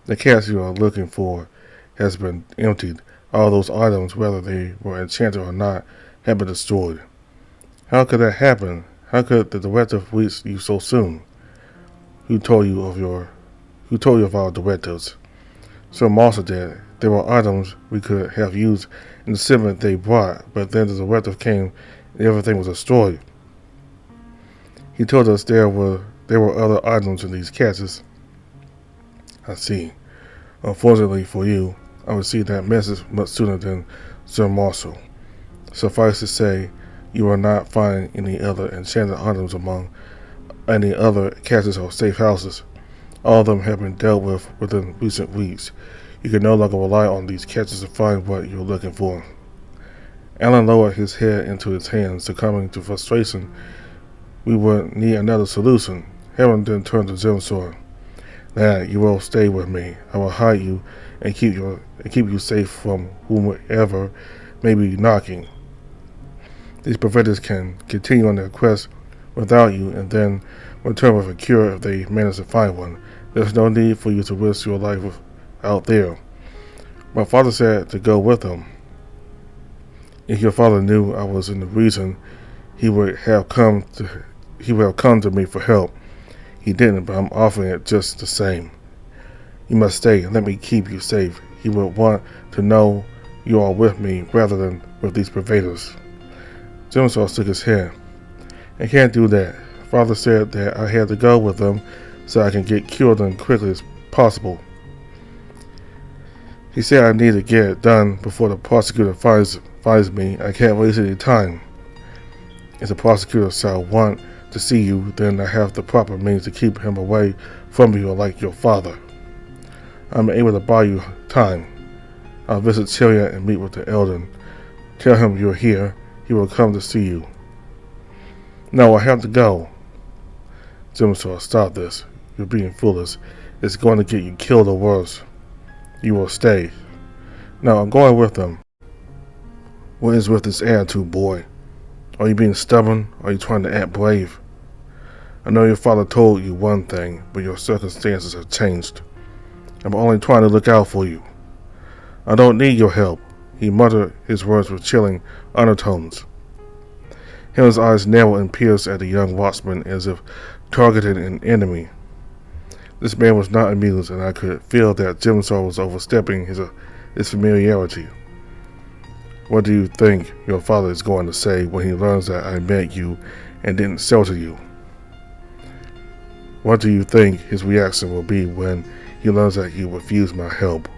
The cask you are looking for has been emptied. All those items, whether they were enchanted or not, have been destroyed. How could that happen? How could the directive reach you so soon? Who told you of our directives? Sir Marshal did. There were items we could have used in the shipment they brought, but then the directive came and everything was destroyed. He told us there were other items in these casks. I see. Unfortunately for you, I received that message much sooner than Sir Marshal. Suffice to say, you will not find any other enchanted items among any other casks or safe houses. All of them have been dealt with within recent weeks. You can no longer rely on these casks to find what you're looking for. Alan lowered his head into his hands, succumbing to frustration. We would need another solution. Heron then turned to Zimsor. Lad, you will stay with me. I will hide you and keep you safe from whomever may be knocking. These Pervaders can continue on their quest without you and then return with a cure if they manage to find one. There's no need for you to risk your life out there. My father said to go with them. If your father knew I was in the region, he would have come to me for help. He didn't, but I'm offering it just the same. You must stay and let me keep you safe. He would want to know you are with me rather than with these Pervaders. Jimsaw shook his head. I can't do that. Father said that I had to go with them so I can get cured as quickly as possible. He said I need to get it done before the prosecutor finds me. I can't waste any time. If the prosecutor shall want to see you, then I have the proper means to keep him away from you like your father. I'm able to buy you time. I'll visit Chiliad and meet with the Elden. Tell him you're here. He will come to see you. No, I have to go. Jimsaw, stop this. You're being foolish. It's going to get you killed or worse. You will stay. No, I'm going with them. What is with this attitude, boy? Are you being stubborn, or are you trying to act brave? I know your father told you one thing, but your circumstances have changed. I'm only trying to look out for you. I don't need your help. He muttered his words with chilling undertones. Hill's eyes narrowed and pierced at the young watchman as if targeting an enemy. This man was not amused, and I could feel that Jimsaw was overstepping his familiarity. What do you think your father is going to say when he learns that I met you and didn't shelter you? What do you think his reaction will be when he learns that you refused my help?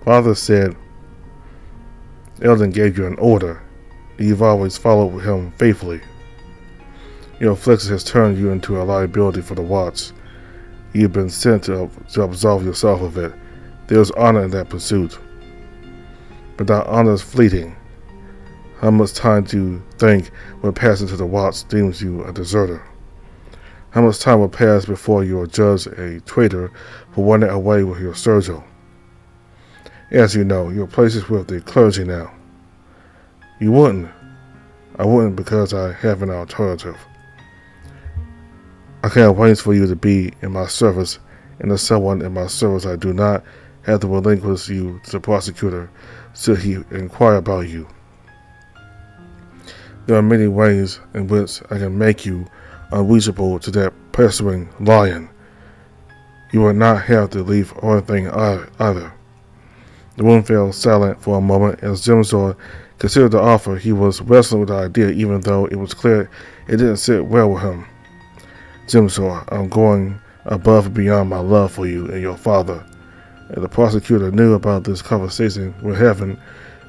Father said, Elden gave you an order. You've always followed him faithfully. Your affliction has turned you into a liability for the Watch. You've been sent to absolve yourself of it. There's honor in that pursuit. But that honor is fleeting. How much time do you think when passing to the Watch deems you a deserter? How much time will pass before you are judged a traitor for running away with your Sergio? As you know, your place is with the clergy now. You wouldn't. I wouldn't because I have an alternative. I can't wait for you to be in my service, and as someone in my service I do not have to relinquish you to the prosecutor should he inquire about you. There are many ways in which I can make you unreachable to that pestering lion. You will not have to leave anything either. The room fell silent for a moment as Jimsaw considered the offer. He was wrestling with the idea, even though it was clear it didn't sit well with him. Jimsaw, I'm going above and beyond my love for you and your father. If the prosecutor knew about this conversation with heaven,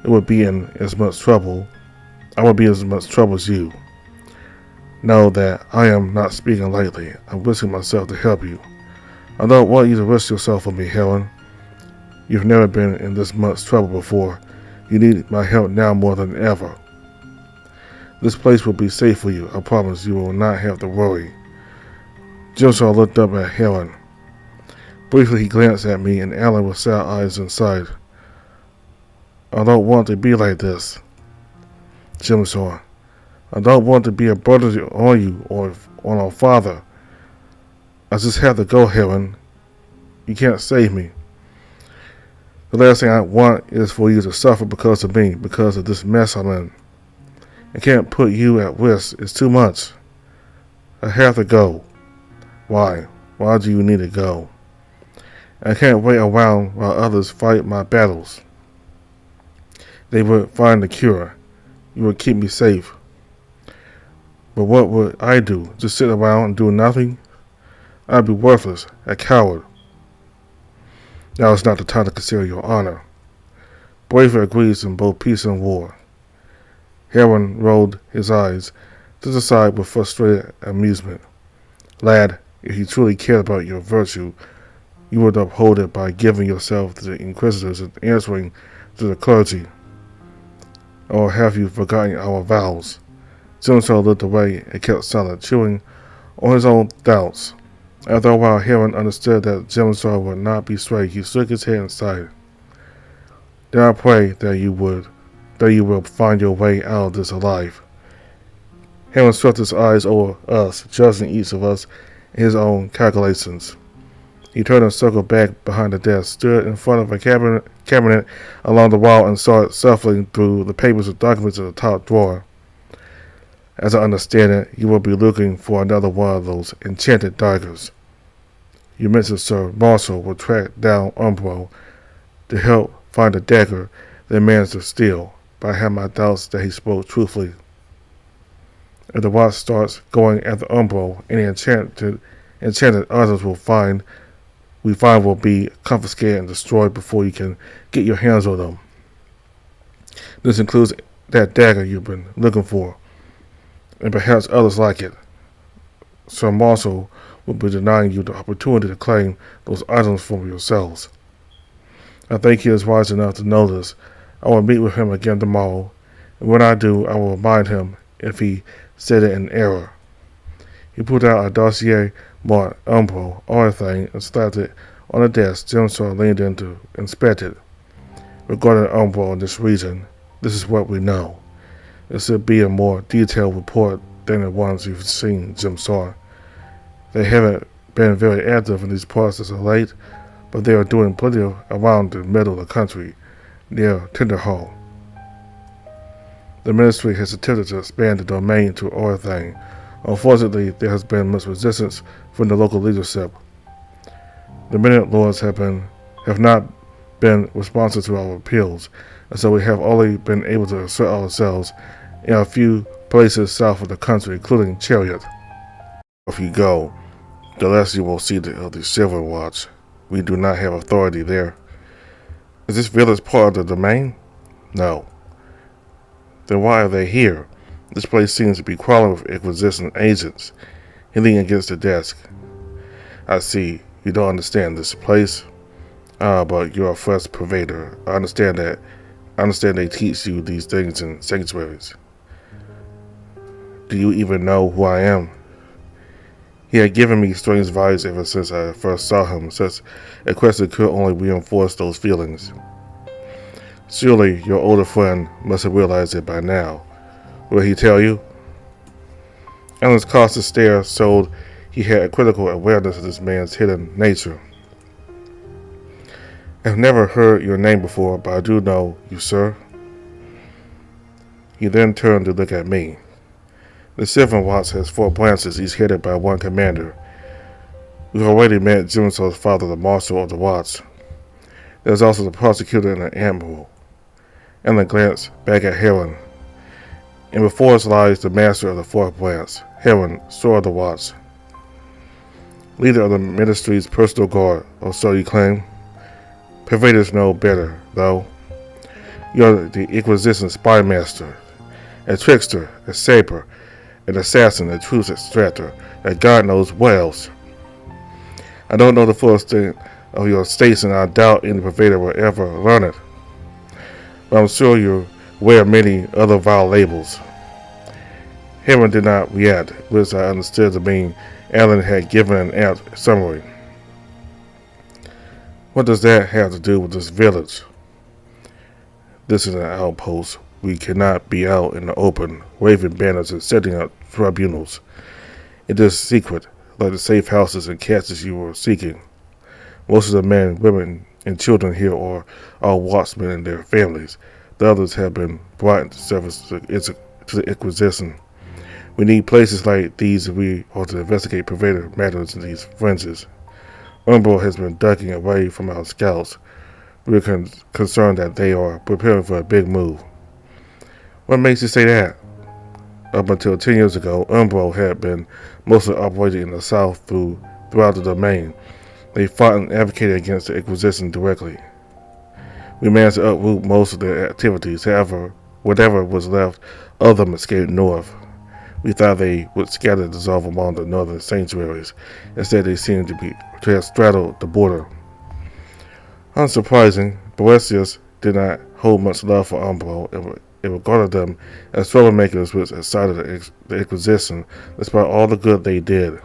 it would be in as much trouble. I would be as much trouble as you. Know that I am not speaking lightly. I'm risking myself to help you. I don't want you to risk yourself for me, Helen. You've never been in this much trouble before. You need my help now more than ever. This place will be safe for you. I promise you will not have to worry. Jimsaw looked up at Helen. Briefly he glanced at me, and Alan with sad eyes inside. I don't want to be like this, Jim saw. I don't want to be a burden on you or on our father. I just have to go, Helen. You can't save me. The last thing I want is for you to suffer because of me, because of this mess I'm in. I can't put you at risk. It's too much. I have to go. Why? Why do you need to go? I can't wait around while others fight my battles. They would find the cure. You would keep me safe. But what would I do? Just sit around and do nothing? I'd be worthless, a coward. Now is not the time to consider your honor. Bravery agrees in both peace and war. Heron rolled his eyes to the side with frustrated amusement. Lad, if you truly cared about your virtue, you would uphold it by giving yourself to the inquisitors and answering to the clergy. Or have you forgotten our vows? Jimso looked away and kept silent, chewing on his own doubts. After a while, Heron understood that Jimso would not be swayed. He shook his head and sighed. Then I pray that you will find your way out of this alive. Heron swept his eyes over us, judging each of us in his own calculations. He turned and circled back behind the desk, stood in front of a cabinet along the wall, and started shuffling through the papers and documents in the top drawer. As I understand it, you will be looking for another one of those enchanted daggers. You mentioned Sir Marshall will track down Umbro to help find the dagger they managed to steal, but I have my doubts that he spoke truthfully. If the watch starts going after Umbro, any enchanted items we find will be confiscated and destroyed before you can get your hands on them. This includes that dagger you've been looking for, and perhaps others like it. Sir Marshall will be denying you the opportunity to claim those items for yourselves. I think he is wise enough to know this. I will meet with him again tomorrow, and when I do, I will remind him if he said it in error. He pulled out a dossier marked Umbro, everything, and slapped it on the desk. Jimso leaned in to inspect it. Regarding Umbro in this region, this is what we know. It should be a more detailed report than the ones you've seen, Jimso. They haven't been very active in these parts as of late, but they are doing plenty around the middle of the country, near Tinderhall. The ministry has attempted to expand the domain to everything. Unfortunately, there has been much resistance from the local leadership. The minute lords have not been responsive to our appeals, and so we have only been able to assert ourselves in a few places south of the country, including Chariot. If you go, the less you will see of the Silver Watch. We do not have authority there. Is this village part of the domain? No. Then why are they here? This place seems to be crawling with Inquisition agents. He leaned against the desk. I see. You don't understand this place. But you're a fresh Pervader. I understand that. I understand they teach you these things in sanctuaries. Do you even know who I am? He had given me strange vibes ever since I first saw him. Such a question could only reinforce those feelings. Surely your older friend must have realized it by now. Will he tell you? Alan's cautious stare showed he had a critical awareness of this man's hidden nature. I've never heard your name before, but I do know you, sir. He then turned to look at me. The Silver Watch has 4 branches, each headed by one commander. We've already met Jimso's father, the Marshal of the Watch. There's also the prosecutor and an admiral. Alan glanced back at Heron. And before us lies the master of the 4th branch, Heron, Sword of the Watch. Leader of the ministry's personal guard, or so you claim. Pervaders know better, though. You're the Inquisition spy master, a trickster, a saber, an assassin, a truth extractor, and God knows what else. I don't know the full extent of your station, and I doubt any Pervader will ever learn it. But I'm sure you wear many other vile labels. Heron did not react, which I understood to mean Alan had given an apt summary. What does that have to do with this village? This is an outpost. We cannot be out in the open, waving banners and setting up tribunals. It is secret, like the safe houses and castles you were seeking. Most of the men, women, and children here are all watchmen and their families. The others have been brought into service to the Inquisition. We need places like these if we are to investigate Pervader matters in these fringes. Umbro has been ducking away from our scouts. We are concerned that they are preparing for a big move. What makes you say that? Up until 10 years ago, Umbro had been mostly operating in the south throughout the domain. They fought and advocated against the Inquisition directly. We managed to uproot most of their activities. However, whatever was left of them escaped north. We thought they would scatter and dissolve among the northern sanctuaries. Instead, they seemed to have straddled the border. Unsurprising, Boetius did not hold much love for Umbro and regarded them as troublemakers which excited the Inquisition despite all the good they did.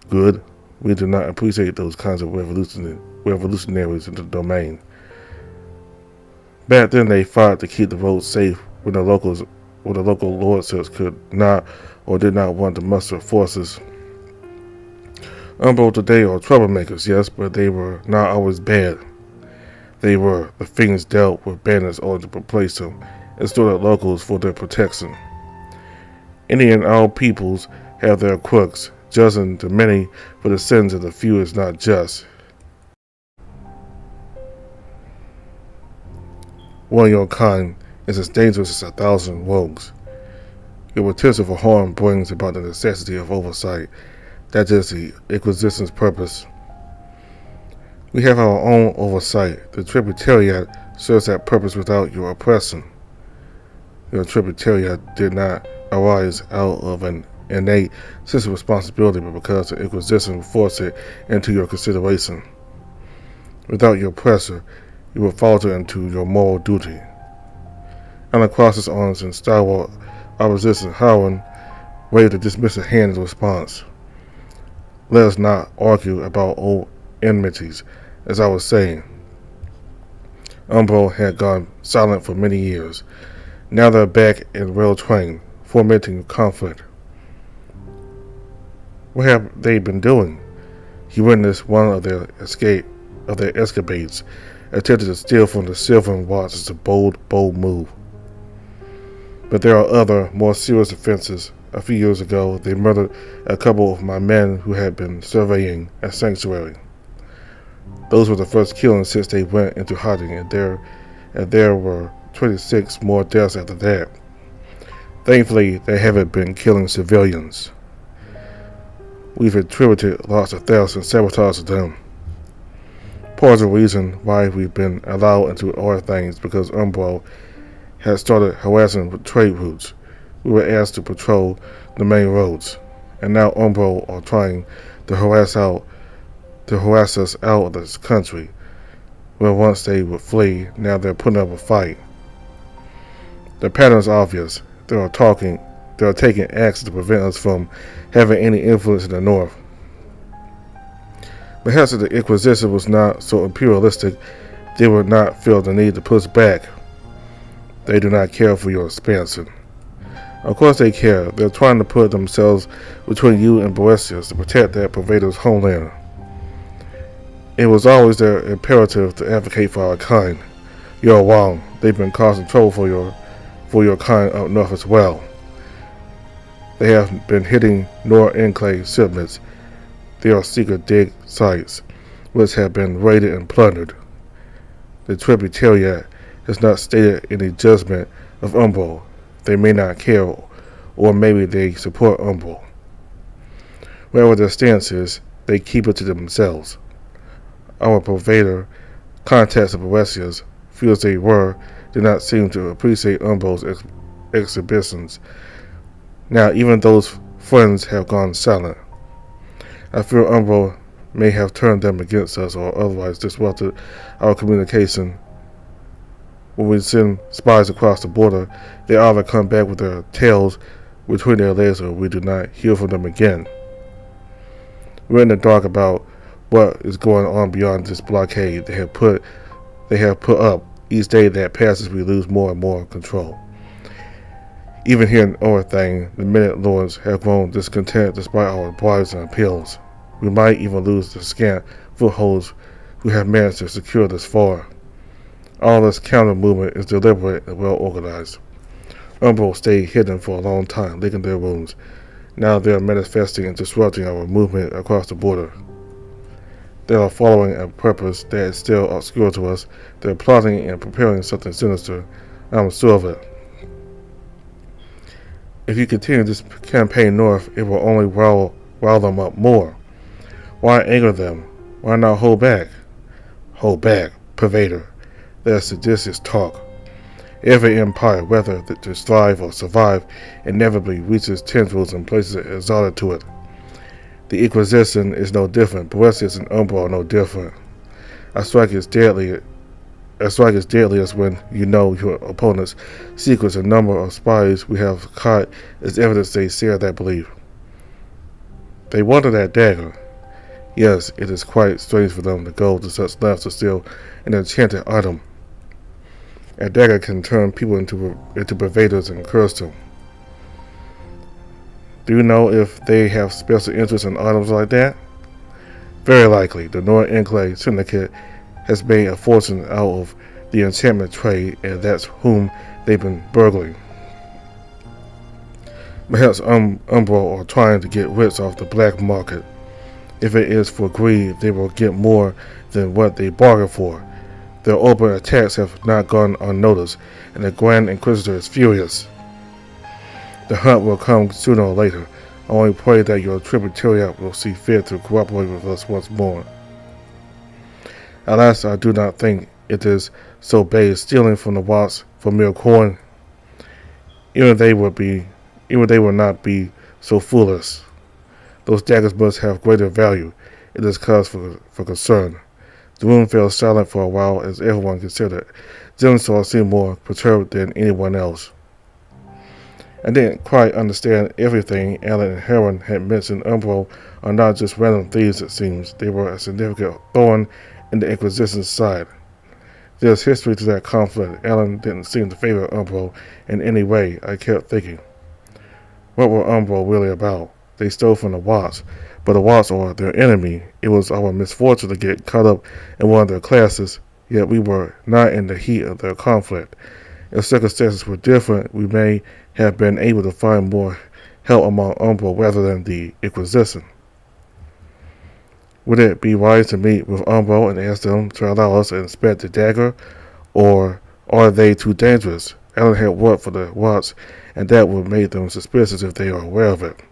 Good? We do not appreciate those kinds of revolutionaries in the domain. Back then they fought to keep the roads safe when the local lordships could not or did not want to muster forces. Umbro today are troublemakers, yes, but they were not always bad. They were the fiends dealt with banners or to replace them, and stood at locals for their protection. Any and all peoples have their quirks. Judging the many for the sins of the few is not just. One of your kind is as dangerous as 1,000 rogues. Your potential for harm brings about the necessity of oversight. That is the Inquisition's purpose. We have our own oversight. The Tributariat serves that purpose without your oppression. Your Tributariat did not arise out of an innate sense of responsibility, but because the Inquisition forced it into your consideration. Without your pressure, you will falter into your moral duty. Anacross his arms in stalwart opposition, Howard waved a dismissive hand in response. Let us not argue about old enmities. As I was saying, Umbro had gone silent for many years. Now they're back in well train, fomenting conflict. What have they been doing? He witnessed one of their escapades, attempted to steal from the Sylvan Watch as a bold move. But there are other, more serious offenses. A few years ago, they murdered a couple of my men who had been surveying a sanctuary. Those were the first killings since they went into hiding, and there were 26 more deaths after that. Thankfully, they haven't been killing civilians. We've attributed lots of thefts and sabotage to them. Part of the reason why we've been allowed into our things because Umbro had started harassing trade routes. We were asked to patrol the main roads, and now Umbro are trying to harass us out of this country. Where once they would flee, now they're putting up a fight. The pattern is obvious. They are taking action to prevent us from having any influence in the north. Perhaps if the Inquisition was not so imperialistic, they would not feel the need to push back. They do not care for your expansion. Of course they care. They're trying to put themselves between you and Boetius to protect that Pervader's homeland. It was always their imperative to advocate for our kind. You're wrong. They've been causing trouble for your kind up north as well. They have been hitting Nor Enclave shipments. They are secret dig sites, which have been raided and plundered. The Tributariat has not stated any judgment of Umbro. They may not care, or maybe they support Umbro. Wherever their stance is, they keep it to themselves. Our Pervader contacts of Boetius, few as they did not seem to appreciate Umbro's exhibitions. Now even those friends have gone silent. I fear Umbro may have turned them against us or otherwise disrupted our communication. When we send spies across the border, they either come back with their tails between their legs or we do not hear from them again. We're in the dark about what is going on beyond this blockade they have put up. Each day that passes, we lose more and more control. Even here in Orthang, the Minute Lords have grown discontent despite our bribes and appeals. We might even lose the scant footholds we have managed to secure this far. All this counter-movement is deliberate and well organized. Umbro stayed hidden for a long time, licking their wounds. Now they are manifesting and disrupting our movement across the border. They are following a purpose that is still obscure to us. They are plotting and preparing something sinister. I'm sure of it. If you continue this campaign north, it will only rile them up more. Why anger them? Why not hold back? Hold back, Pervader. That's seditious talk. Every empire, whether to strive or survive, inevitably reaches tendrils and places exalted to it. The Inquisition is no different. Boetius and Umbro are no different. A strike is deadliest when you know your opponent's secrets. A number of spies we have caught is evidence they share that belief. They wanted that dagger. Yes, it is quite strange for them to go to such lengths to steal an enchanted item. A dagger can turn people into pervaders and curse them. Do you know if they have special interest in items like that? Very likely. The Nord Enclave Syndicate has made a fortune out of the enchantment trade, and that's whom they've been burgling. Perhaps Umbro are trying to get rich off the black market. If it is for greed, they will get more than what they bargained for. Their open attacks have not gone unnoticed, and the Grand Inquisitor is furious. The hunt will come sooner or later. I only pray that your tributariat will see fit to cooperate with us once more. Alas, I do not think it is so base stealing from the Watts for mere coin. Even they will not be so foolish. Those daggers must have greater value. It is cause for concern. The room fell silent for a while as everyone considered. Zemsor seemed more perturbed than anyone else. I didn't quite understand everything Alan and Heron had mentioned. Umbro are not just random thieves, it seems. They were a significant thorn in the Inquisition's side. There's history to that conflict. Alan didn't seem to favor Umbro in any way. I kept thinking, what were Umbro really about? They stole from the Watts, but the Watts are their enemy. It was our misfortune to get caught up in one of their classes, yet we were not in the heat of their conflict. If circumstances were different, we may have been able to find more help among Umbro rather than the Inquisition. Would it be wise to meet with Umbro and ask them to allow us to inspect the dagger, or are they too dangerous? Alan had worked for the Watts, and that would make them suspicious if they are aware of it.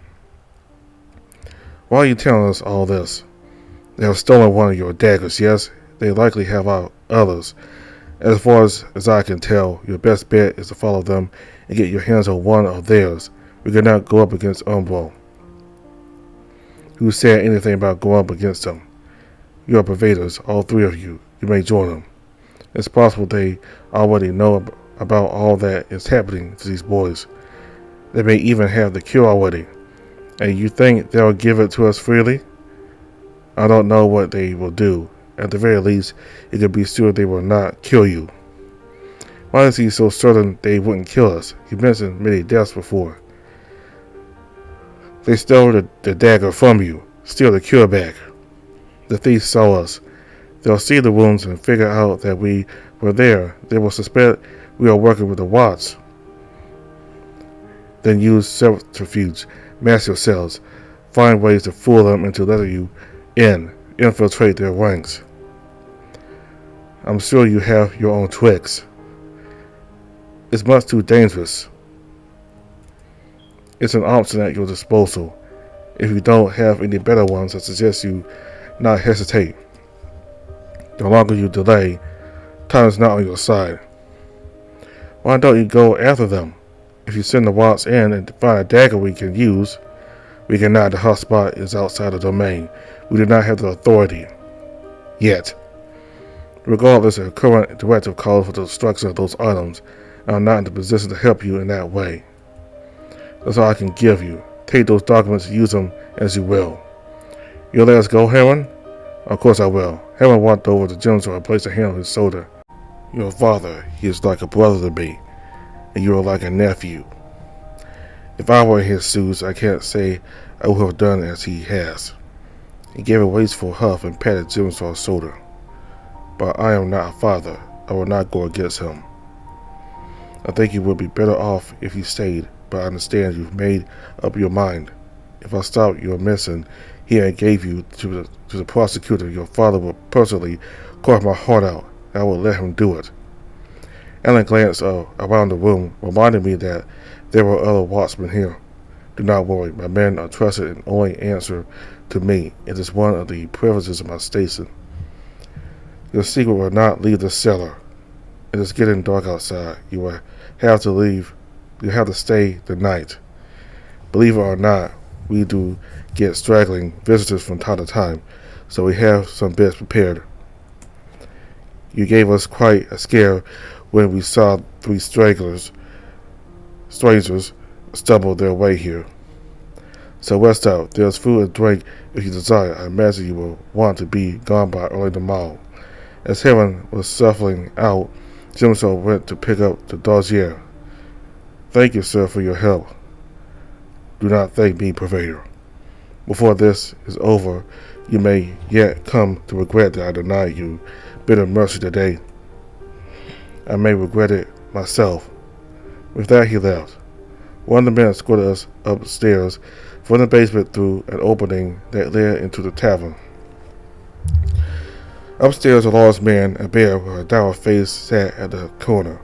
Why are you telling us all this? They have stolen one of your daggers, yes? They likely have others. As far as I can tell, your best bet is to follow them and get your hands on one of theirs. We cannot go up against Umbro. Who said anything about going up against them? You are pervaders, all three of you. You may join them. It's possible they already know about all that is happening to these boys. They may even have the cure already. And you think they'll give it to us freely? I don't know what they will do. At the very least, you can be sure they will not kill you. Why is he so certain they wouldn't kill us? He mentioned many deaths before. They stole the dagger from you. Steal the cure back. The thieves saw us. They'll see the wounds and figure out that we were there. They will suspect we are working with the Watts. Then use subterfuge. Mask yourselves. Find ways to fool them into letting you in. Infiltrate their ranks. I'm sure you have your own tricks. It's much too dangerous. It's an option at your disposal. If you don't have any better ones, I suggest you not hesitate. The longer you delay, time is not on your side. Why don't you go after them? If you send the Watts in and find a dagger we can use, we cannot. The hotspot is outside the domain. We do not have the authority. Yet. Regardless, the current directive calls for the destruction of those items. I am not in the position to help you in that way. That's all I can give you. Take those documents and use them as you will. You'll let us go, Heron? Of course I will. Helen walked over to Jim's and placed a hand on his shoulder. Your father, he is like a brother to me, and you are like a nephew. If I were in his shoes, I can't say I would have done as he has. He gave a wasteful huff and patted Jim's shoulder. But I am not a father. I will not go against him. I think you would be better off if you stayed, but I understand you've made up your mind. If I stopped your missing here and gave you to the prosecutor, your father would personally carve my heart out. I would let him do it. Alan glanced around the room, reminding me that there were other watchmen here. Do not worry, my men are trusted and only answer to me. It is one of the privileges of my station. Your secret will not leave the cellar. It is getting dark outside. You will have to leave. You have to stay the night. Believe it or not, we do get straggling visitors from time to time, so we have some beds prepared. You gave us quite a scare when we saw 3 strangers stumble their way here. So rest up. There's food and drink if you desire. I imagine you will want to be gone by early tomorrow. As Helen was shuffling out, Jimso went to pick up the dossier. Thank you, sir, for your help. Do not thank me, Pervader. Before this is over, you may yet come to regret that I denied you bitter mercy today. I may regret it myself. With that, he left. One of the men escorted us upstairs from the basement through an opening that led into the tavern. Upstairs, a large man, a bear with a dour face, sat at the corner.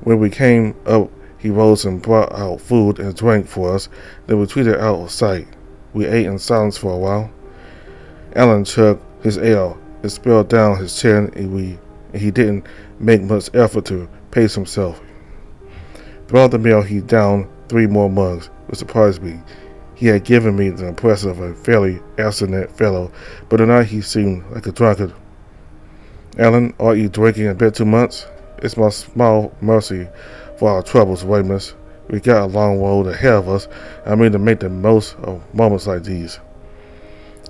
When we came up, he rose and brought out food and drink for us, then retreated out of sight. We ate in silence for a while. Alan chugged his ale. It spilled down his chin, and he didn't make much effort to pace himself. Throughout the meal, he downed 3 more mugs, which surprised me. He had given me the impression of a fairly abstinent fellow, but tonight he seemed like a drunkard. Alan, are you drinking a bit too much? It's my small mercy for our troubles, Weymouth. We got a long road ahead of us. I mean to make the most of moments like these.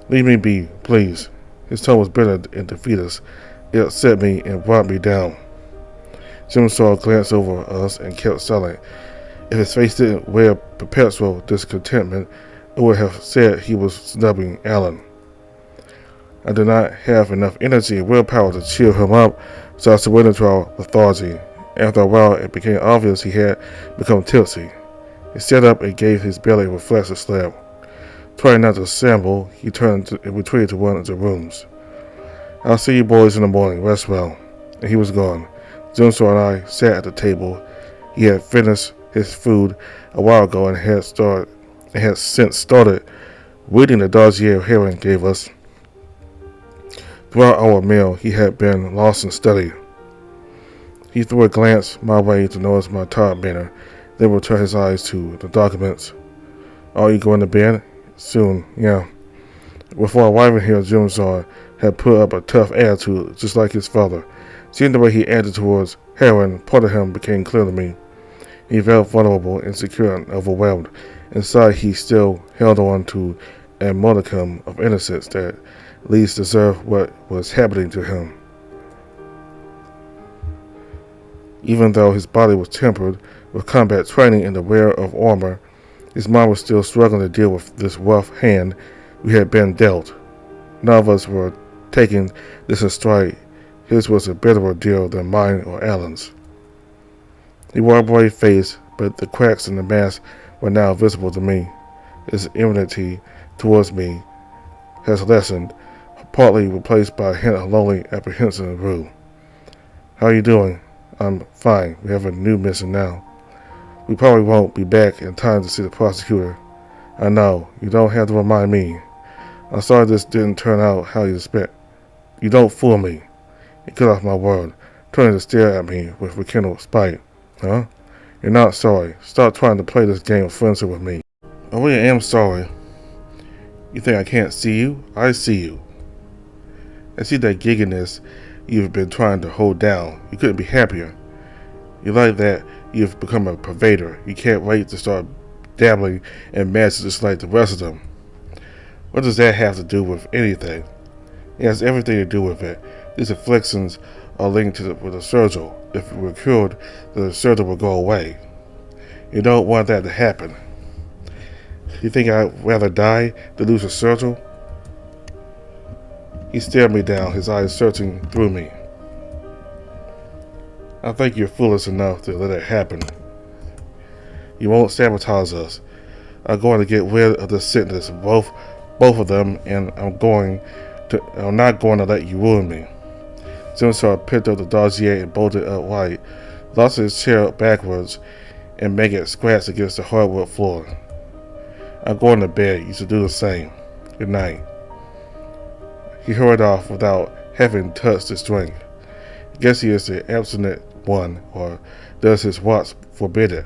Leave me be, please. His tone was bitter and defeatist. It upset me and brought me down. Jim saw a glance over us and kept silent. If his face didn't wear perpetual discontentment, it would have said he was snubbing Alan. I did not have enough energy and willpower to cheer him up, so I surrendered to our lethargy. After a while, it became obvious he had become tipsy. He sat up and gave his belly a reflexive slap. Trying not to shamble, he turned and retreated to one of the rooms. I'll see you boys in the morning. Rest well. And he was gone. Jimso and I sat at the table. He had finished his food a while ago and had since started reading the dossier Heron gave us. Throughout our meal, he had been lost in study. He threw a glance my way to notice my tired manner, then returned his eyes to the documents. Are you going to bed? Soon, yeah. Before arriving here, Jimso had put up a tough attitude, just like his father. Seeing the way he acted towards Heron, part of him became clear to me. He felt vulnerable, insecure, and overwhelmed. Inside, he still held on to a modicum of innocence that at least deserved what was happening to him. Even though his body was tempered with combat training and the wear of armor, his mind was still struggling to deal with this rough hand we had been dealt. None of us were taking this in stride. His was a better ordeal than mine or Alan's. He wore a brave face, but the cracks in the mask were now visible to me. His enmity towards me has lessened, partly replaced by a hint of lonely apprehension and rue. How are you doing? I'm fine. We have a new mission now. We probably won't be back in time to see the prosecutor. I know. You don't have to remind me. I'm sorry this didn't turn out how you expect. You don't fool me. He cut off my word, turning to stare at me with rekindled spite. Huh? You're not sorry. Stop trying to play this game of friendship with me. I really am sorry. You think I can't see you? I see you. I see that gigginess you've been trying to hold down. You couldn't be happier. You like that you've become a pervader. You can't wait to start dabbling in magic just like the rest of them. What does that have to do with anything? It has everything to do with it. These afflictions are linked with the surgery. If we were cured, the surgery will go away. You don't want that to happen. You think I'd rather die than lose a surgery? He stared me down, his eyes searching through me. I think you're foolish enough to let it happen. You won't sabotage us. I'm going to get rid of the sickness, both of them, and I'm not going to let you ruin me. Zimstar picked up the dossier and bolted it upright, lost his chair backwards, and made it scratch against the hardwood floor. I'm going to bed. You should do the same. Good night. He hurried off without having touched his drink. I guess he is the abstinent one, or does his watch forbid it?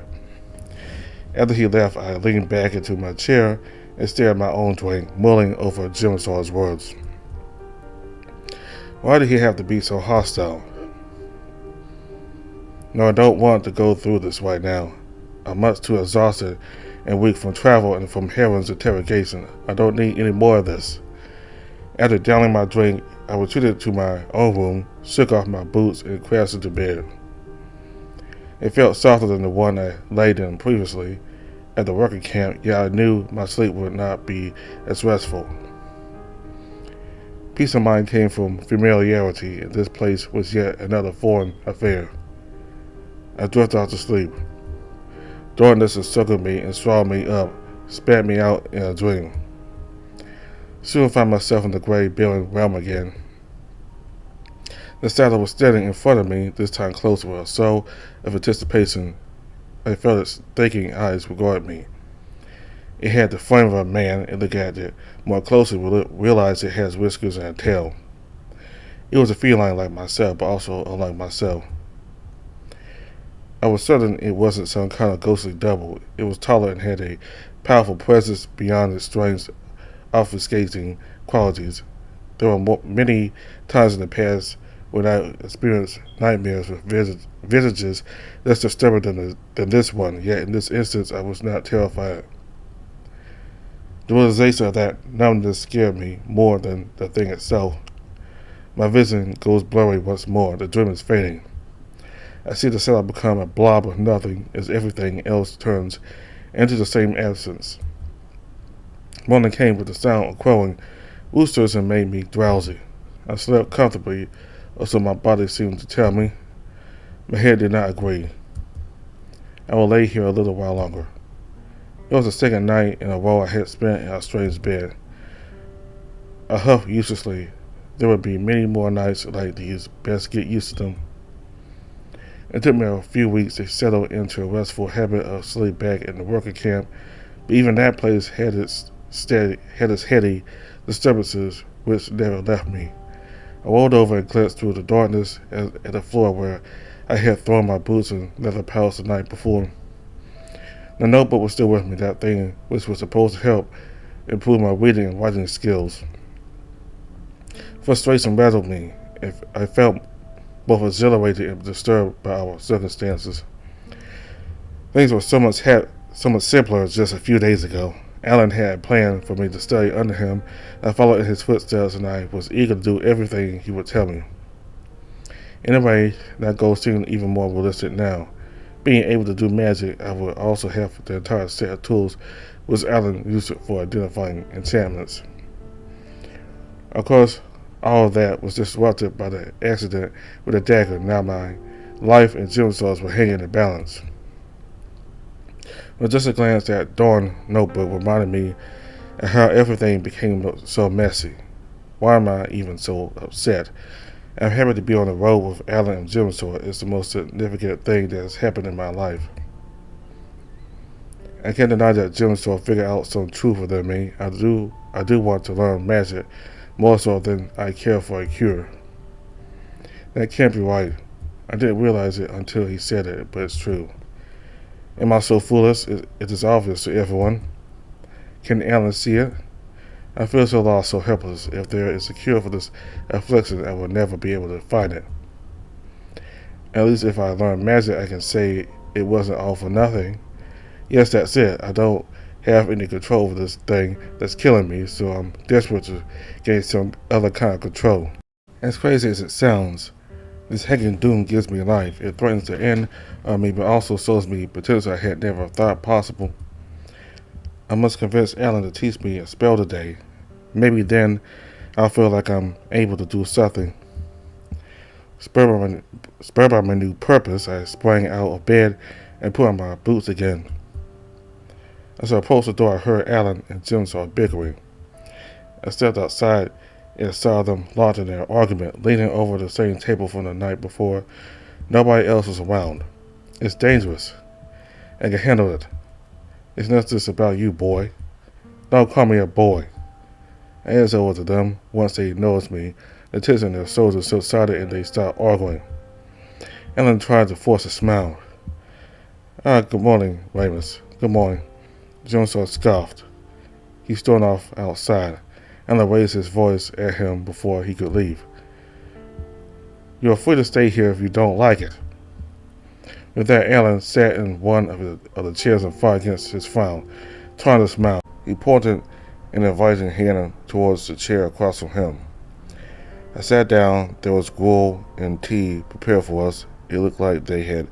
After he left, I leaned back into my chair and stared at my own drink, mulling over Zimstar's words. Why did he have to be so hostile? No, I don't want to go through this right now. I'm much too exhausted and weak from travel and from Heron's interrogation. I don't need any more of this. After downing my drink, I retreated to my own room, shook off my boots, and crashed into bed. It felt softer than the one I laid in previously at the working camp, yet I knew my sleep would not be as restful. Peace of mind came from familiarity, and this place was yet another foreign affair. I drifted off to sleep. Darkness encircled me and swallowed me up, spat me out in a dream. Soon I found myself in the gray building realm again. The shadow was standing in front of me, this time closer with a soul of anticipation. I felt its thinking eyes regard me. It had the frame of a man, and looked at it more closely, realized it has whiskers and a tail. It was a feline like myself, but also unlike myself. I was certain it wasn't some kind of ghostly double. It was taller and had a powerful presence beyond its strange obfuscating qualities. There were many times in the past when I experienced nightmares with visages less disturbing than this one, yet in this instance I was not terrified. The realization of that numbness scared me more than the thing itself. My vision goes blurry once more. The dream is fading. I see the cell become a blob of nothing as everything else turns into the same absence. Morning came with the sound of crowing roosters and made me drowsy. I slept comfortably, or so my body seemed to tell me. My head did not agree. I will lay here a little while longer. It was the second night in a row I had spent in a strange bed. I huffed uselessly. There would be many more nights like these. Best get used to them. It took me a few weeks to settle into a restful habit of sleep back in the working camp, but even that place had its heady disturbances which never left me. I rolled over and glanced through the darkness at the floor where I had thrown my boots and leather pouch the night before. The notebook was still with me, that thing which was supposed to help improve my reading and writing skills. Frustration rattled me. I felt both exhilarated and disturbed by our circumstances. Things were so much simpler just a few days ago. Alan had planned for me to study under him. I followed in his footsteps, and I was eager to do everything he would tell me. In a way, that goal seemed even more realistic now. Being able to do magic, I would also have the entire set of tools which Alan used for identifying enchantments. Of course, all of that was disrupted by the accident with the dagger. Now my life and Jimstar's were hanging in balance. But just a glance at Dawn notebook reminded me of how everything became so messy. Why am I even so upset? I'm happy to be on the road with Alan and Jimstar. It's the most significant thing that has happened in my life. I can't deny that Jimstar figured out some truth within me. I do want to learn magic, more so than I care for a cure. That can't be right. I didn't realize it until he said it, but it's true. Am I so foolish? It is obvious to everyone. Can Alan see it? I feel so lost, so helpless. If there is a cure for this affliction, I will never be able to find it. At least if I learn magic, I can say it wasn't all for nothing. Yes, that's it. I don't have any control over this thing that's killing me, so I'm desperate to gain some other kind of control. As crazy as it sounds, this hanging doom gives me life. It threatens to end me, but also shows me potential I had never thought possible. I must convince Alan to teach me a spell today. Maybe then I'll feel like I'm able to do something. Spurred by my new purpose, I sprang out of bed and put on my boots again. As I approached the door, I heard Alan and Jim start bickering. I stepped outside and saw them locked in their argument, leaning over the same table from the night before. Nobody else was around. It's dangerous. I can handle it. It's not just about you, boy. Don't call me a boy. I answered over to them. Once they noticed me, the tension in their shoulders subsided and they stopped arguing. Alan tried to force a smile. Good morning, Ramus. Good morning. Johnson scoffed. He stormed off outside. Alan raised his voice at him before he could leave. You're free to stay here if you don't like it. With that, Alan sat in one of the chairs and fought against his frown, trying to smile. He pointed an inviting hand towards the chair across from him. I sat down. There was gruel and tea prepared for us. It looked like they had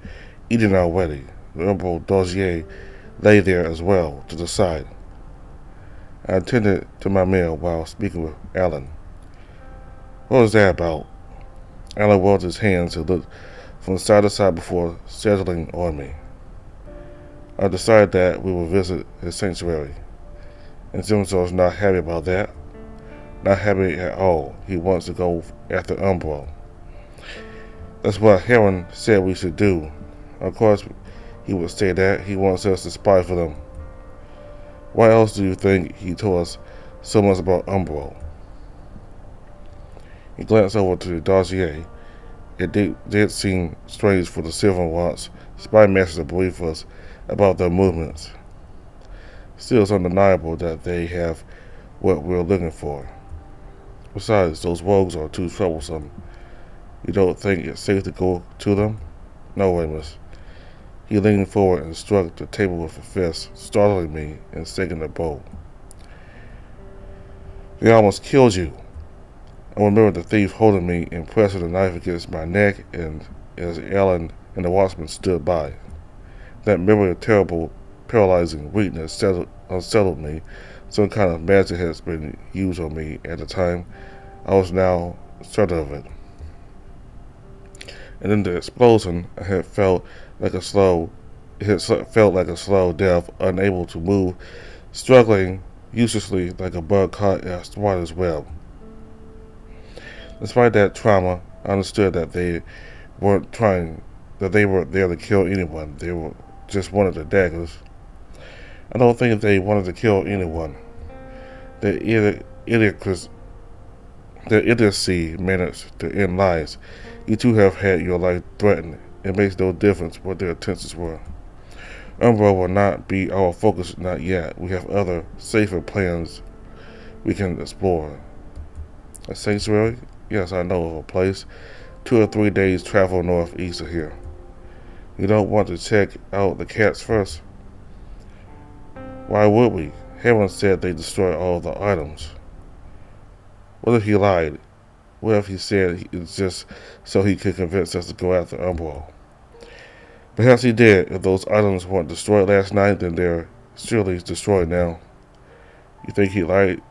eaten already. The Emperor Dozier lay there as well, to the side. I attended to my meal while speaking with Alan. What was that about? Alan rolled his hands and looked from side to side before settling on me. I decided that we would visit his sanctuary, and Jimson was not happy about that. Not happy at all. He wants to go after Umbro. That's what Heron said we should do. Of course, he would say that. He wants us to spy for them. Why else do you think he told us so much about Umbro? He glanced over to the dossier. It did seem strange for the Silver Watch spy masters to brief us about their movements. Still, it's undeniable that they have what we're looking for. Besides, those rogues are too troublesome. You don't think it's safe to go to them? No, Amos. He leaned forward and struck the table with a fist, startling me and shaking the bowl. They almost killed you. I remember the thief holding me and pressing the knife against my neck, and as Alan and the watchman stood by. That memory of terrible, paralyzing weakness unsettled me. Some kind of magic had been used on me at the time. I was now certain of it. And in the explosion, I had felt like a slow death, unable to move, struggling uselessly like a bug caught in a spider's web. Despite that trauma, I understood that they weren't there to kill anyone. They were just wanted the daggers. I don't think they wanted to kill anyone. Their idiocy managed to end lives. You two have had your life threatened. It makes no difference what their intentions were. Umbro will not be our focus, not yet. We have other, safer plans we can explore. A sanctuary? Yes, I know of a place. 2 or 3 days travel northeast of here. You don't want to check out the cats first? Why would we? Heron said they destroyed all the items. What if he lied? What if he said it's just so he could convince us to go after Umbro? Perhaps he did. If those items weren't destroyed last night, then they're surely destroyed now. You think he lied?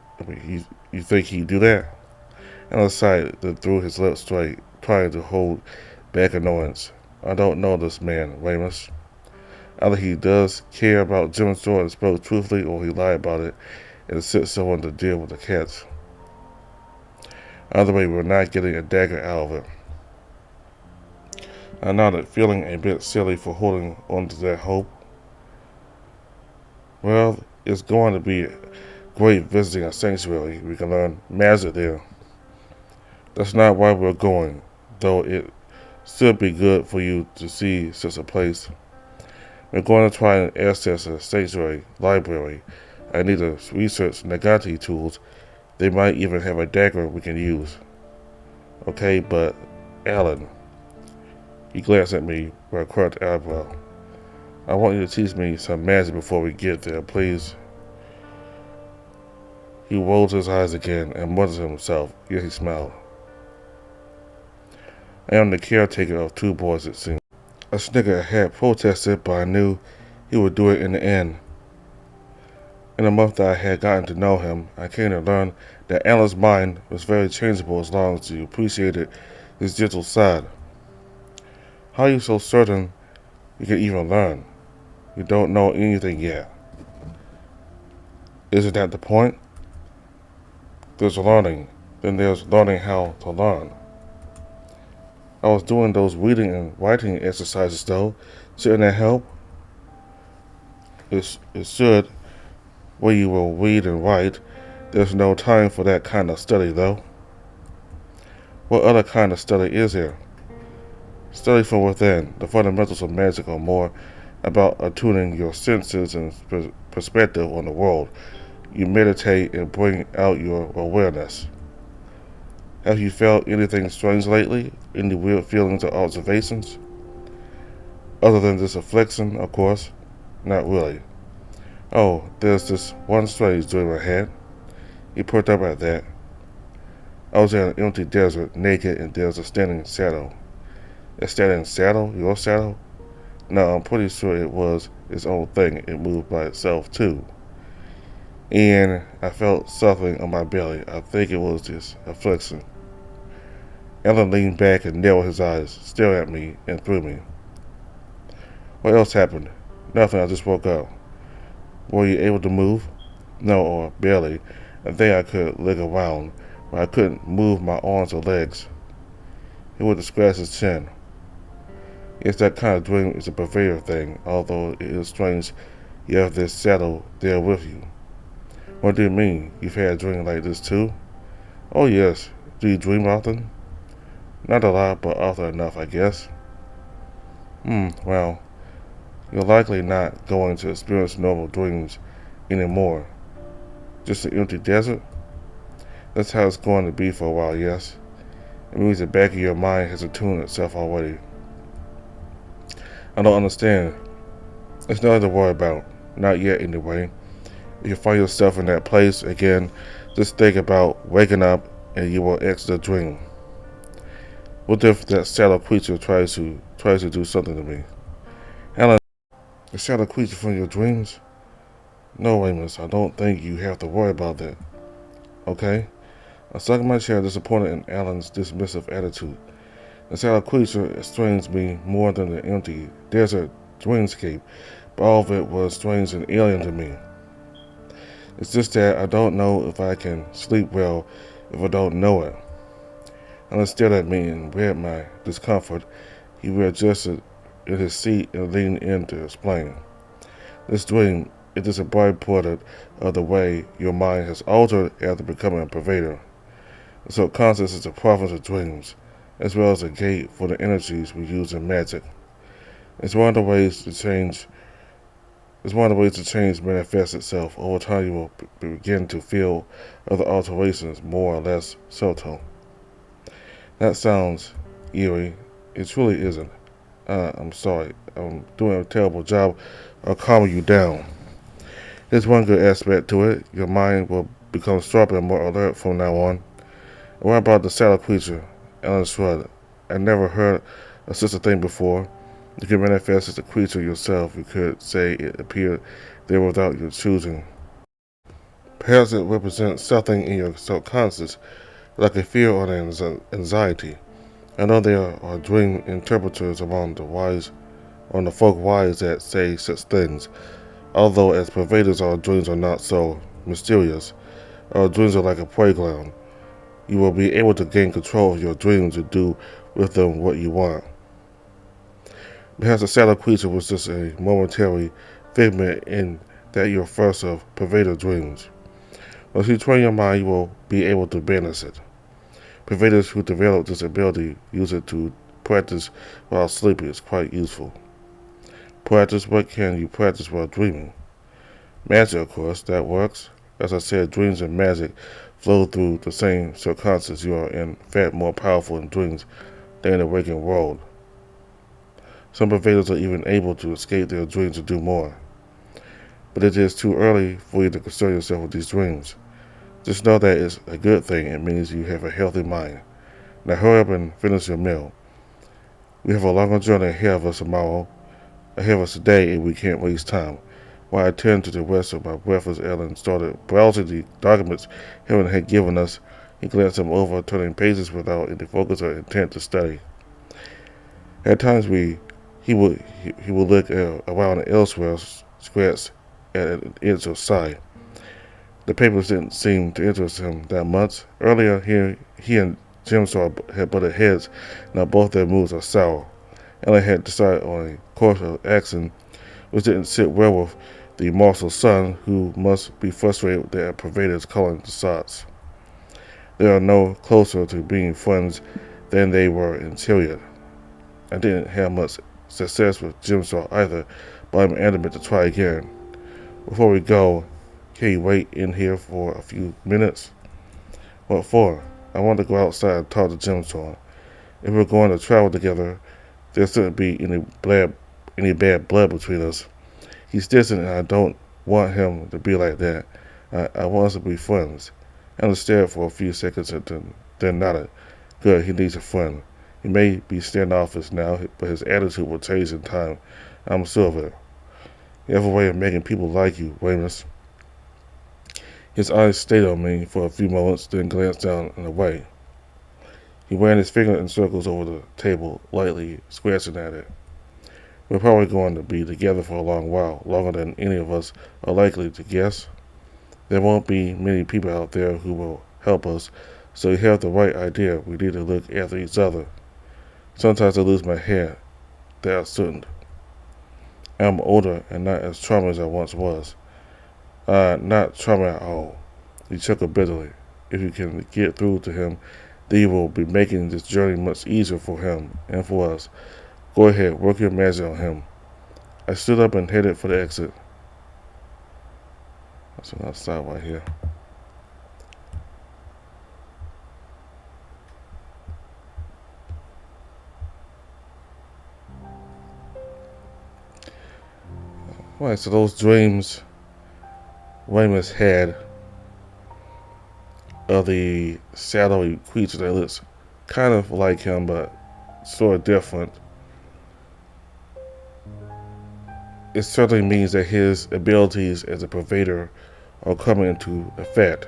You think he'd do that? Alan sighed, then threw his lips straight, trying to hold back annoyance. I don't know this man, Ramus. Either he does care about Jim's store and spoke truthfully, or he lied about it and sent someone to deal with the cats. Either way, we're not getting a dagger out of it. I nodded, feeling a bit silly for holding on to that hope. Well, it's going to be great visiting a sanctuary. We can learn magic there. That's not why we're going, though it should be good for you to see such a place. We're going to try and access a sanctuary library. I need to research Nagati tools. They might even have a dagger we can use. Okay, but Alan. He glanced at me with a cracked eyebrow. I want you to teach me some magic before we get there, please. He rolls his eyes again and mutters to himself, yet he smiled. I am the caretaker of 2 boys, it seemed. A snigger had protested, but I knew he would do it in the end. In the month that I had gotten to know him, I came to learn that Alan's mind was very changeable as long as you appreciated his gentle side. How are you so certain you can even learn? You don't know anything yet. Isn't that the point? There's learning, then there's learning how to learn. I was doing those reading and writing exercises though. Shouldn't that help? It should, where you will read and write. There's no time for that kind of study though. What other kind of study is there? Study from within. The fundamentals of magic are more about attuning your senses and perspective on the world. You meditate and bring out your awareness. Have you felt anything strange lately? Any weird feelings or observations? Other than this affliction, of course. Not really. Oh, there's this one strange dream I had. He perked up at that. I was in an empty desert, naked, and there's a standing shadow. A standing shadow? Your shadow? No, I'm pretty sure it was its own thing. It moved by itself, too. And I felt something on my belly. I think it was this affliction. Alan leaned back and narrowed his eyes, staring at me and through me. What else happened? Nothing, I just woke up. Were you able to move? No, or barely. I think I could leg around, but I couldn't move my arms or legs. He went to scratch his chin. Yes, that kind of dream is a Pervader thing, although it is strange you have this shadow there with you. What do you mean? You've had a dream like this too? Oh yes. Do you dream often? Not a lot, but often enough, I guess. Well, you're likely not going to experience normal dreams anymore. Just an empty desert? That's how it's going to be for a while, yes. It means the back of your mind has attuned itself already. I don't understand. It's nothing to worry about. Not yet, anyway. If you find yourself in that place again, just think about waking up and you will exit the dream. What if that shadow creature tries to do something to me? Alan, the shadow creature from your dreams? No, Amos, I don't think you have to worry about that. Okay? I sunk in my chair, disappointed in Alan's dismissive attitude. The shadow creature estranges me more than the empty desert dreamscape, but all of it was strange and alien to me. It's just that I don't know if I can sleep well if I don't know it. Alan stared at me and read my discomfort. He readjusted in his seat and leaned in to explain. This dream, it is a byproduct of the way your mind has altered after becoming a Pervader. The subconscious is the province of dreams, as well as a gate for the energies we use in magic. It's one of the ways to change manifest itself. Over time, you will begin to feel other alterations, more or less subtle. That sounds eerie. It truly isn't. I'm sorry. I'm doing a terrible job of calming you down. There's one good aspect to it. Your mind will become sharper and more alert from now on. What about the shadow creature? Alan shrugged. I never heard of such a thing before. You can manifest as a creature yourself. You could say it appeared there without your choosing. Perhaps it represents something in your subconscious, like a fear or an anxiety. I know there are dream interpreters among the folk wise that say such things. Although as pervaders, our dreams are not so mysterious. Our dreams are like a playground. You will be able to gain control of your dreams and do with them what you want. Perhaps the shadow creature was just a momentary figment in that your first of pervader dreams. Once you train your mind, you will be able to banish it. Pervaders who develop this ability use it to practice while sleeping. It's quite useful. Practice? What can you practice while dreaming? Magic, of course, that works. As I said, dreams and magic flow through the same subconscious. You are in fact more powerful in dreams than in the waking world. Some pervaders are even able to escape their dreams and do more. But it is too early for you to concern yourself with these dreams. Just know that it's a good thing. It means you have a healthy mind. Now hurry up and finish your meal. We have a longer journey ahead of us tomorrow, ahead of us today, and we can't waste time. While I turned to the rest of my breakfast, Ellen started browsing the documents Helen had given us. He glanced them over, turning pages without any focus or intent to study. At times, he would look around elsewhere, scratch at an inch or sigh. The papers didn't seem to interest him that much. Earlier, he and Jim Saw had butted heads. Now both their moves are sour. Ellen had decided on a course of action which didn't sit well with the marshal's son, who must be frustrated that Pervader is calling the shots. They are no closer to being friends than they were in Chariot. I didn't have much success with Jim Saw either, but I'm adamant to try again. Before we go, can you wait in here for a few minutes? What for? I want to go outside and talk to Jim Saw. If we're going to travel together, there shouldn't be any bad blood between us. He's distant, and I don't want him to be like that. I want us to be friends. Ellen stared for a few seconds and then nodded. Good, he needs a friend. He may be standoffish now, but his attitude will change in time. I'm sure of it. You have a way of making people like you, Weymouth. His eyes stayed on me for a few moments, then glanced down and away. He ran his finger in circles over the table, lightly scratching at it. We're probably going to be together for a long while, longer than any of us are likely to guess. There won't be many people out there who will help us, so you have the right idea. We need to look after each other. Sometimes I lose my head. That I shouldn't. I'm older and not as charming as I once was. Not charming at all. He chuckled bitterly. If you can get through to him, then you will be making this journey much easier for him and for us. Go ahead, work your magic on him. I stood up and headed for the exit. So I'll stop right here. Alright, so those dreams Weymouth had of the shadowy creature that looks kind of like him, but sort of different. It certainly means that his abilities as a pervader are coming into effect,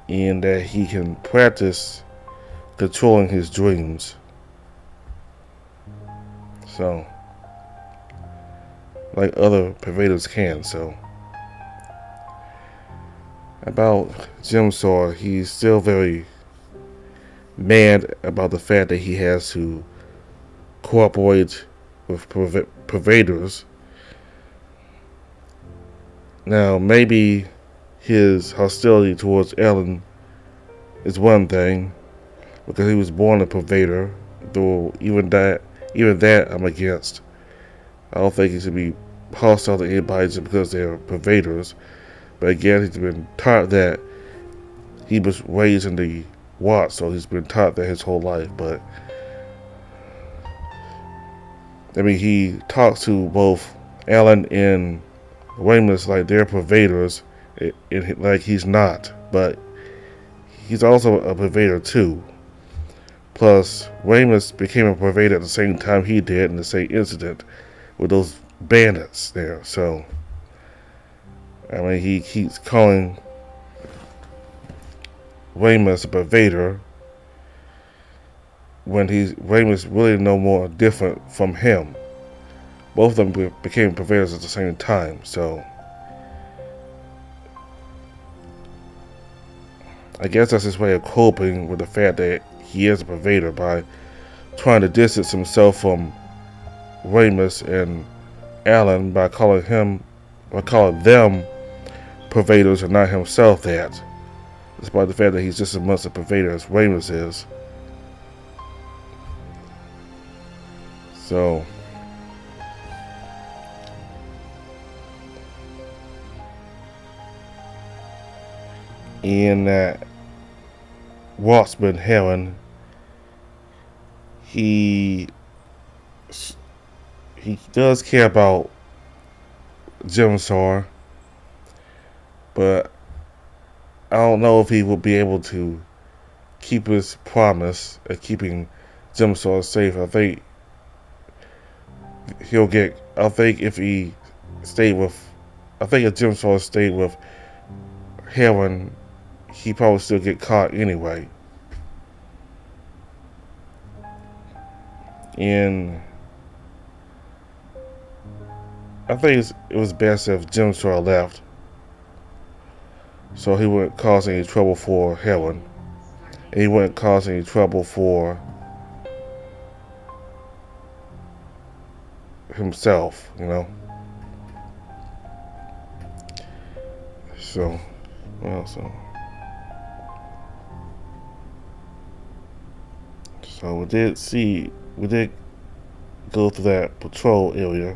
and that he can practice controlling his dreams. So, like other pervaders can. So, about Jim Saw, he's still very mad about the fact that he has to cooperate with pervaders. Now, maybe his hostility towards Ellen is one thing, because he was born a pervader, though even that I'm against. I don't think he should be hostile to anybody just because they're pervaders. But again, he's been taught that. He was raised in the Watts, so he's been taught that his whole life. But I mean, he talks to both Alan and Weymouth like they're pervaders, like he's not. But he's also a pervader too. Plus, Weymouth became a pervader at the same time he did in the same incident with those bandits there. So, I mean, he keeps calling Weymouth a pervader when Weymouth really no more different from him. Both of them became pervaders at the same time. So, I guess that's his way of coping with the fact that he is a pervader by trying to distance himself from Weymouth and Alan by calling them pervaders and not himself that, despite the fact that he's just as much a pervader as Weymouth is. So, in that Waltzman Heron, he does care about Jim Saw, but I don't know if he will be able to keep his promise of keeping Jim Sawyer safe. I think he'll get. I think if he stayed with, I think if Jim Sawyer stayed with heroin, he probably still get caught anyway. And I think it was best if Jim Sawyer left, so he wouldn't cause any trouble for heroin, and he wouldn't cause any trouble for himself, you know. So, well, so we did go through that patrol area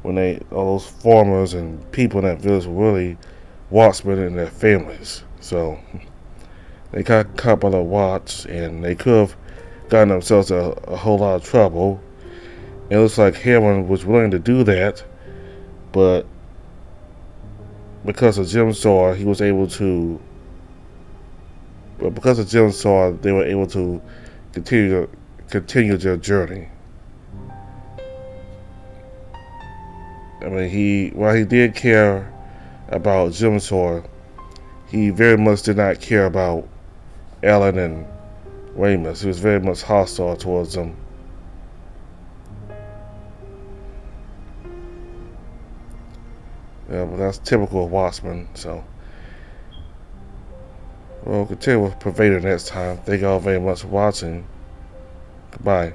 when all those farmers and people in that village were really watchmen and their families. So they got caught by the watch, and they could have gotten themselves a whole lot of trouble. It looks like Heron was willing to do that, but because of Jim Sawyer, he was able to. But because of Jim Sawyer, they were able to continue their journey. I mean, while he did care about Jim Sawyer, he very much did not care about Alan and Ramus. He was very much hostile towards them. Yeah, but that's typical of Watchmen. So, we'll continue with Pervader next time. Thank you all very much for watching. Goodbye.